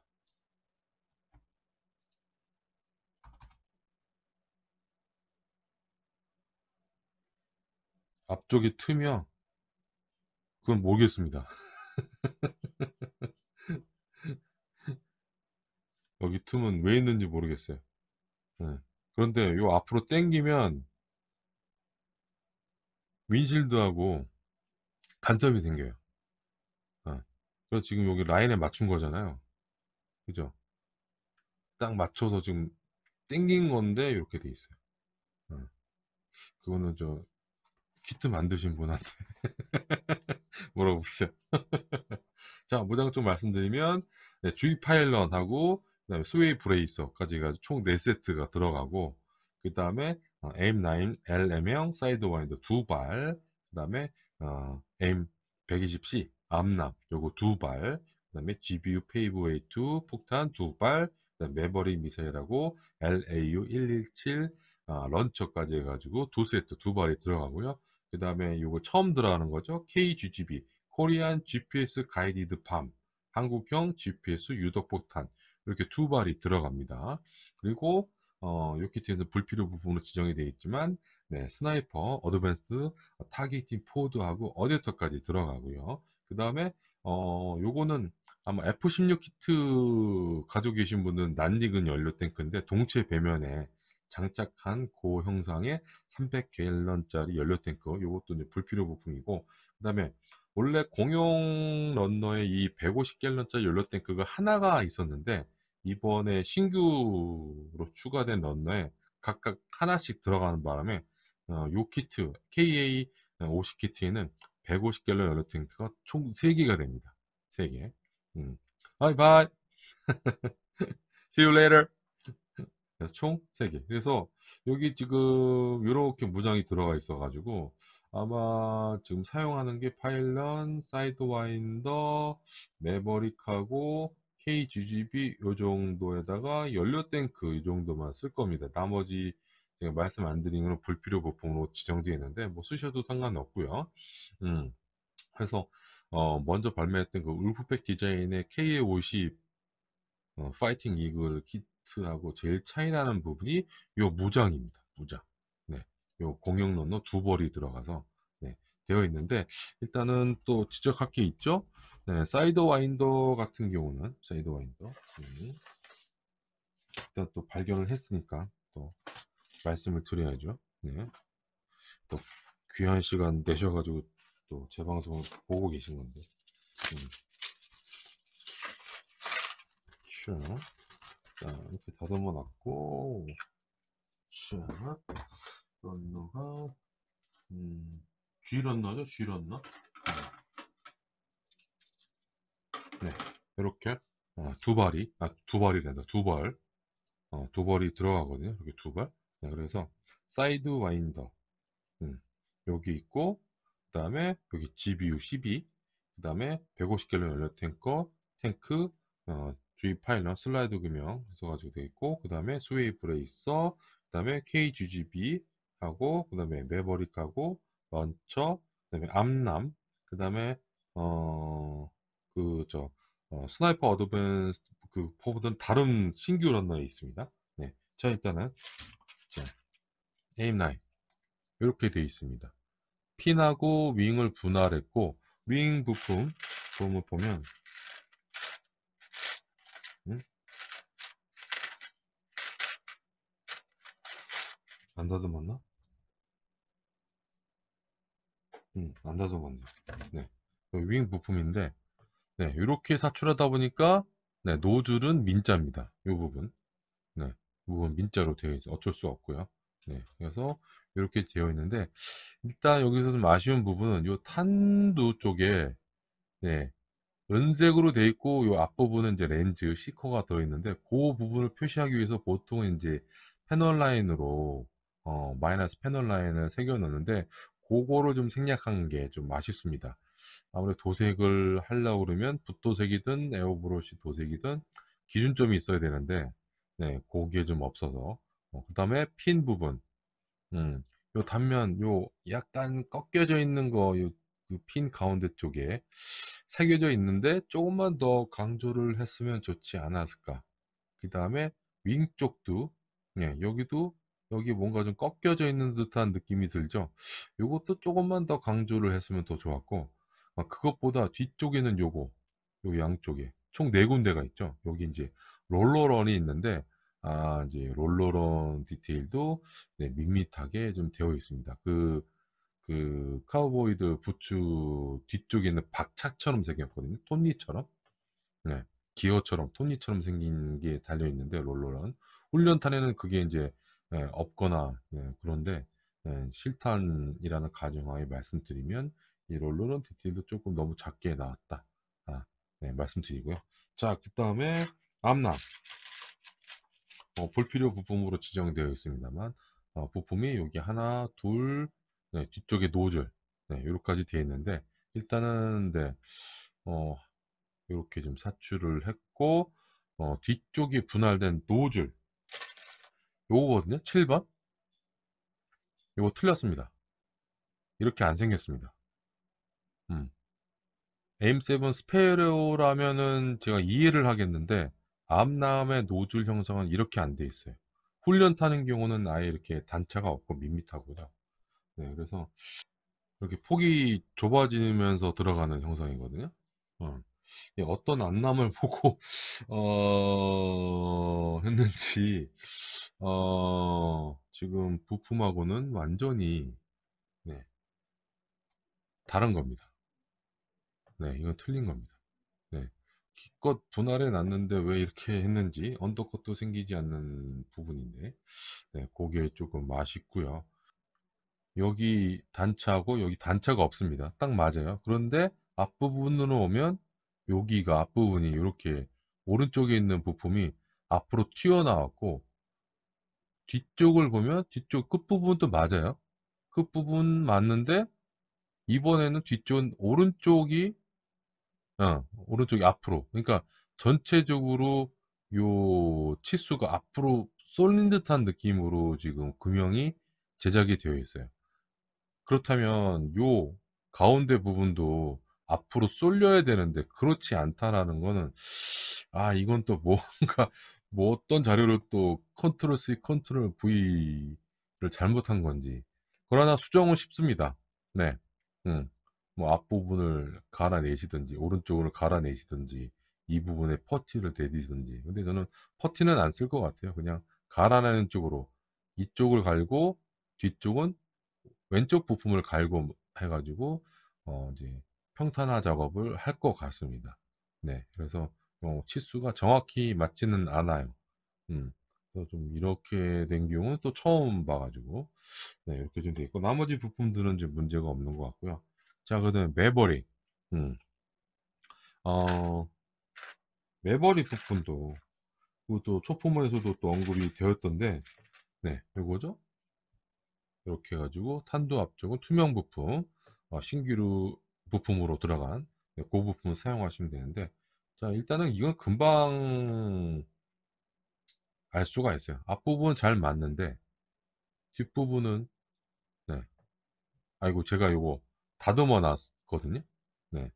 앞쪽에 트면, 그건 모르겠습니다. 여기 틈은 왜 있는지 모르겠어요. 네. 그런데 요 앞으로 당기면 윈실드하고 간섭이 생겨요. 그래서 지금 여기 라인에 맞춘 거잖아요. 그죠? 딱 맞춰서 지금 당긴 건데 이렇게 돼 있어요. 어. 그거는 저 키트 만드신 분한테 물어보세요. 자, 무장 좀 말씀드리면 네, G 파일런하고 그다음에 스웨이 브레이서까지 해가지고 총 4세트가 들어가고 그 다음에 에임9 LM형 사이드 와인더 2발 그 다음에 에임 120C 암람 요거 2발 그 다음에 GBU 페이브웨이 2 폭탄 2발 그다음에 매버릭 미사일하고 LAU 117 런처까지 해가지고 2세트 2발이 들어가고요. 그 다음에 요거 처음 들어가는 거죠. KGGB 코리안 GPS 가이디드 팜 한국형 GPS 유도폭탄 이렇게 2발이 들어갑니다. 그리고 요 키트에서 불필요 부품으로 지정이 되어 있지만 네, 스나이퍼, 어드밴스, 타겟팅 포드하고 어댑터까지 들어가고요. 그 다음에 요거는 아마 F16 키트 가지고 계신 분은 난리근 연료 탱크인데 동체 배면에 장착한 고 형상의 300갤런짜리 연료 탱크 요것도 이제 불필요 부품이고 그 다음에 원래 공용 런너에 이 150갤런짜리 연료 탱크가 하나가 있었는데 이번에 신규로 추가된 런너에 각각 하나씩 들어가는 바람에 요 키트 KA 50 키트에는 150갤런 연료 탱크가 총 3개가 됩니다. 3개. 바이 바이. See you later. 그래서 총 3개. 그래서 여기 지금 이렇게 무장이 들어가 있어가지고 아마 지금 사용하는 게 파일런, 사이드와인더, 매버릭하고 KGGB 요 정도에다가 연료 탱크 이 정도만 쓸 겁니다. 나머지 제가 말씀 안 드린 건 불필요 부품으로 지정되어 있는데 뭐 쓰셔도 상관없고요. 음, 그래서 먼저 발매했던 그 울프팩 디자인의 KA50 파이팅 이글 키트하고 제일 차이 나는 부분이 요 무장입니다. 무장. 네. 요 공용 런너 2벌이 들어가서 네, 되어 있는데 일단은 또 지적할 게 있죠. 네, 사이드 와인더 같은 경우는 사이드 와인더 일단 또 발견을 했으니까 또 말씀을 드려야죠. 네. 또 귀한 시간 내셔가지고 또 제 방송을 보고 계신 건데. 자, 이렇게 다듬어 놨고 자, 런너가 G 런너죠? G 런너? 네, 이렇게 두 발이 두 발이란다. 두 발, 두 발이 들어가거든요. 이렇게 두 발. 네, 그래서 사이드 와인더 여기 있고 그 다음에 여기 GBU 12 그 다음에 150갤런 연료 탱크 G 파일럿 슬라이드 금형 있어가지고 되어 있고 그 다음에 스웨이 브레이서 그 다음에 KGGB 하고 그 다음에 매버릭하고 런처 그 다음에 암람 그 다음에 그저 스나이퍼 어드밴스 그 포보다는 다른 신규 런너에 있습니다. 네, 자 일단은 자, 에임9 이렇게 되어 있습니다. 핀하고 윙을 분할했고 윙 부품 보면 응? 안 다듬었나? 안 다듬었네. 네, 윙 부품인데 네, 이렇게 사출하다 보니까 네, 노즐은 민자입니다. 이 부분 네, 이 부분 민자로 되어 있어 어쩔 수 없고요. 네, 그래서 이렇게 되어 있는데, 일단 여기서 좀 아쉬운 부분은 요 탄두 쪽에, 네, 은색으로 되어 있고 요 앞부분은 이제 렌즈 시커가 들어 있는데, 그 부분을 표시하기 위해서 보통은 이제 패널 라인으로 마이너스 패널 라인을 새겨 놓는데, 그거를 좀 생략한 게 좀 아쉽습니다. 아무래도 도색을 하려고 그러면 붓도색이든 에어브러쉬 도색이든 기준점이 있어야 되는데, 네, 그게 좀 없어서. 그 다음에 핀 부분, 음, 요 단면, 요 약간 꺾여져 있는 거, 요 그 핀 가운데 쪽에 새겨져 있는데 조금만 더 강조를 했으면 좋지 않았을까. 그 다음에 윙 쪽도, 예, 여기도, 여기 뭔가 좀 꺾여져 있는 듯한 느낌이 들죠. 요것도 조금만 더 강조를 했으면 더 좋았고, 그것보다 뒤쪽에는 요거, 요 양쪽에 총 네 군데가 있죠. 여기 이제 롤러런이 있는데, 이제 롤러런 디테일도, 네, 밋밋하게 좀 되어 있습니다. 그 카우보이드 부츠 뒤쪽에 있는 박차처럼 생겼거든요. 톱니처럼. 네. 기어처럼 톱니처럼 생긴 게 달려 있는데, 롤러런 훈련탄에는 그게 이제, 예, 없거나, 예, 그런데, 예, 실탄이라는 가정하에 말씀드리면 이 롤러런 디테일도 조금 너무 작게 나왔다, 네, 말씀드리고요. 자, 그 다음에 앞남, 불필요 부품으로 지정되어 있습니다만, 부품이 여기 하나 둘, 네, 뒤쪽에 노즐, 네, 요렇게까지 되어 있는데, 일단은, 네, 어, 이렇게 좀 사출을 했고, 뒤쪽에 분할된 노즐 요거거든요. 7번. 요거 틀렸습니다. 이렇게 안 생겼습니다. 음. M7 스페레오라면은 제가 이해를 하겠는데, 암람의 노즐 형성은 이렇게 안 돼 있어요. 훈련 타는 경우는 아예 이렇게 단차가 없고 밋밋하고요. 네, 그래서 이렇게 폭이 좁아지면서 들어가는 형상이거든요. 어. 예, 어떤 안남을 보고 했는지, 지금 부품하고는 완전히, 네, 다른 겁니다. 네, 이건 틀린 겁니다. 네, 기껏 분할해 놨는데 왜 이렇게 했는지 언더컷도 생기지 않는 부분인데, 네, 그게 조금 아쉽고요. 여기 단차하고 여기 단차가 없습니다. 딱 맞아요. 그런데 앞부분으로 오면 여기가 앞부분이 이렇게 오른쪽에 있는 부품이 앞으로 튀어나왔고, 뒤쪽을 보면 뒤쪽 끝부분도 맞아요. 끝부분 맞는데 이번에는 뒤쪽은 오른쪽이 앞으로. 그러니까 전체적으로 요 치수가 앞으로 쏠린 듯한 느낌으로 지금 금형이 제작이 되어 있어요. 그렇다면 요 가운데 부분도 앞으로 쏠려야 되는데 그렇지 않다라는 거는, 이건 또 뭔가 뭐 어떤 자료를 또 컨트롤 C 컨트롤 V를 잘못한 건지. 그러나 수정은 쉽습니다. 네. 음. 뭐 앞부분을 갈아내시든지 오른쪽을 갈아내시든지 이 부분에 퍼티를 대디든지. 근데 저는 퍼티는 안 쓸 것 같아요. 그냥 갈아내는 쪽으로 이쪽을 갈고 뒤쪽은 왼쪽 부품을 갈고 해가지고 이제 평탄화 작업을 할 것 같습니다. 네, 그래서 치수가 정확히 맞지는 않아요. 음, 그래서 좀 이렇게 된 경우는 또 처음 봐가지고, 네, 이렇게 좀 돼 있고, 나머지 부품들은 좀 문제가 없는 것 같고요. 자, 그다음에 매버릭, 음, 어, 매버릭 부품도 그것도 초포머에서도 또 언급이 되었던데, 네, 요거죠? 이렇게 해가지고 탄도 앞쪽은 투명 부품, 신규로 부품으로 들어간, 네, 그 부품을 사용하시면 되는데, 자, 일단은 이건 금방 알 수가 있어요. 앞부분은 잘 맞는데 뒷부분은, 네, 아이고 제가 요거 다듬어 놨거든요. 네,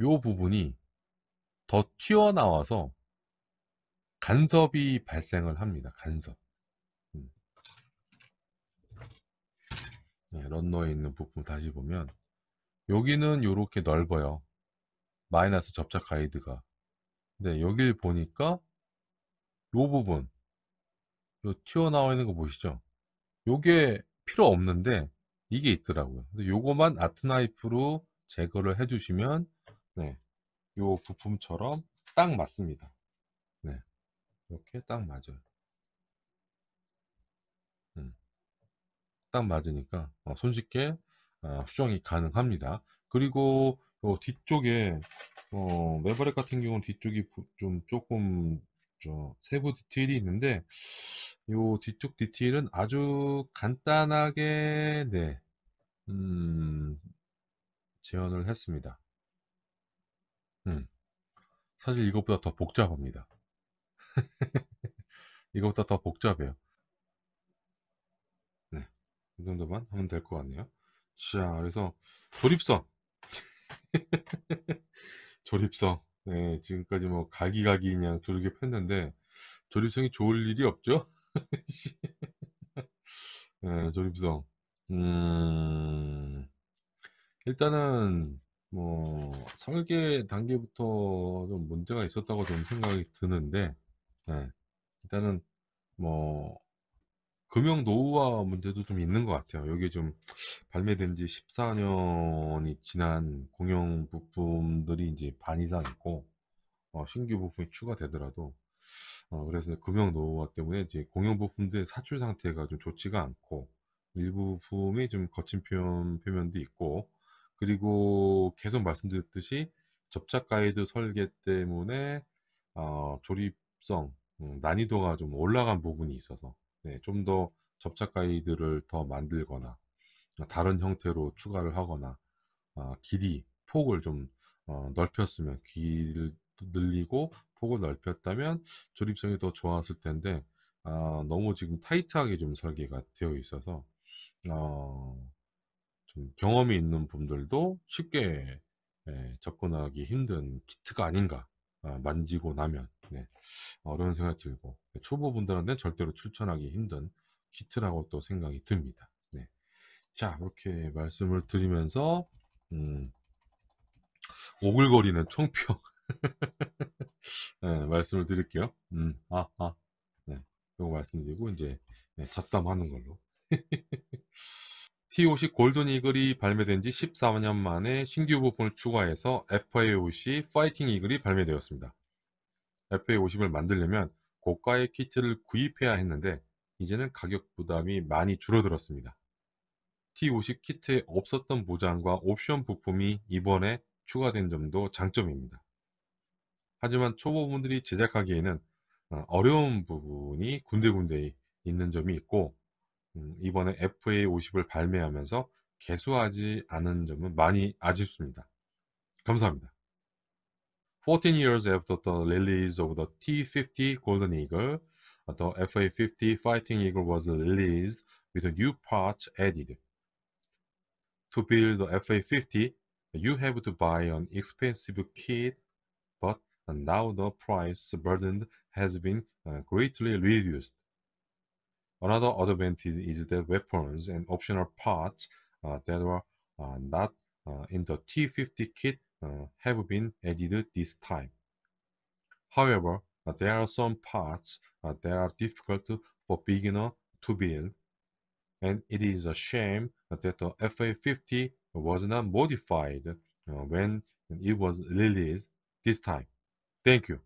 요 부분이 더 튀어나와서 간섭이 발생을 합니다. 간섭. 음, 네, 런너에 있는 부품 다시 보면 여기는 요렇게 넓어요. 마이너스 접착 가이드가. 네, 여길 보니까 요 부분, 요 튀어나와 있는 거 보이시죠? 요게 필요 없는데 이게 있더라고요. 근데 요거만 아트 나이프로 제거를 해주시면, 네, 요 부품처럼 딱 맞습니다. 네, 이렇게 딱 맞아요. 딱 맞으니까 손쉽게 수정이 가능합니다. 그리고 뒤쪽에 매버릭 같은 경우는 뒤쪽이 좀 조금 세부 디테일이 있는데 요 뒤쪽 디테일은 아주 간단하게 음, 재현을 했습니다. 사실 이것보다 더 복잡합니다. 이것보다 더 복잡해요. 네, 이 정도만 하면 될 것 같네요. 자, 그래서 조립성. 조립성. 네, 지금까지 뭐 갈기갈기 그냥 두들겨 팼는데 조립성이 좋을 일이 없죠? 네, 조립성. 음, 일단은 뭐 설계 단계부터 좀 문제가 있었다고 좀 생각이 드는데, 네, 일단은 뭐 금형 노후화 문제도 좀 있는 것 같아요. 여기 좀 발매된 지 14년이 지난 공용 부품들이 이제 반 이상 있고, 신규 부품이 추가되더라도, 그래서 금형 노후화 때문에 이제 공용 부품들의 사출 상태가 좀 좋지가 않고, 일부 부품이 좀 거친 표면도 있고, 그리고 계속 말씀드렸듯이 접착 가이드 설계 때문에, 조립성, 난이도가 좀 올라간 부분이 있어서, 네, 좀 더 접착 가이드를 더 만들거나, 다른 형태로 추가를 하거나, 길이, 폭을 좀 넓혔으면, 길이를 늘리고 폭을 넓혔다면 조립성이 더 좋았을 텐데, 너무 지금 타이트하게 좀 설계가 되어 있어서 좀 경험이 있는 분들도 쉽게 접근하기 힘든 키트가 아닌가. 만지고 나면 어려운 생각이 들고, 초보분들한테는 절대로 추천하기 힘든 키트라고 또 생각이 듭니다. 네. 자, 이렇게 말씀을 드리면서 음, 오글거리는 총평 말씀을 드릴게요. 네, 이거 말씀드리고 이제 잡담하는 걸로. T50 골든 이글이 발매된 지 14년 만에 신규 부품을 추가해서 FA50 파이팅 이글이 발매되었습니다. FA50을 만들려면 고가의 키트를 구입해야 했는데 이제는 가격 부담이 많이 줄어들었습니다. T50 키트에 없었던 무장과 옵션 부품이 이번에 추가된 점도 장점입니다. 하지만 초보분들이 제작하기에는 어려운 부분이 군데군데 있는 점이 있고, 이번에 FA50을 발매하면서 개수하지 않은 점은 많이 아쉽습니다. 감사합니다. 14 years after the release of the T50 Golden Eagle, the FA50 Fighting Eagle was released with new parts added. To build the FA50, you have to buy an expensive kit, but now the price burden has been greatly reduced. Another advantage is that weapons and optional parts that were not in the T50 kit have been added this time. However, there are some parts that are difficult for beginner to build, and it is a shame that the FA50 was not modified when it was released this time. Thank you.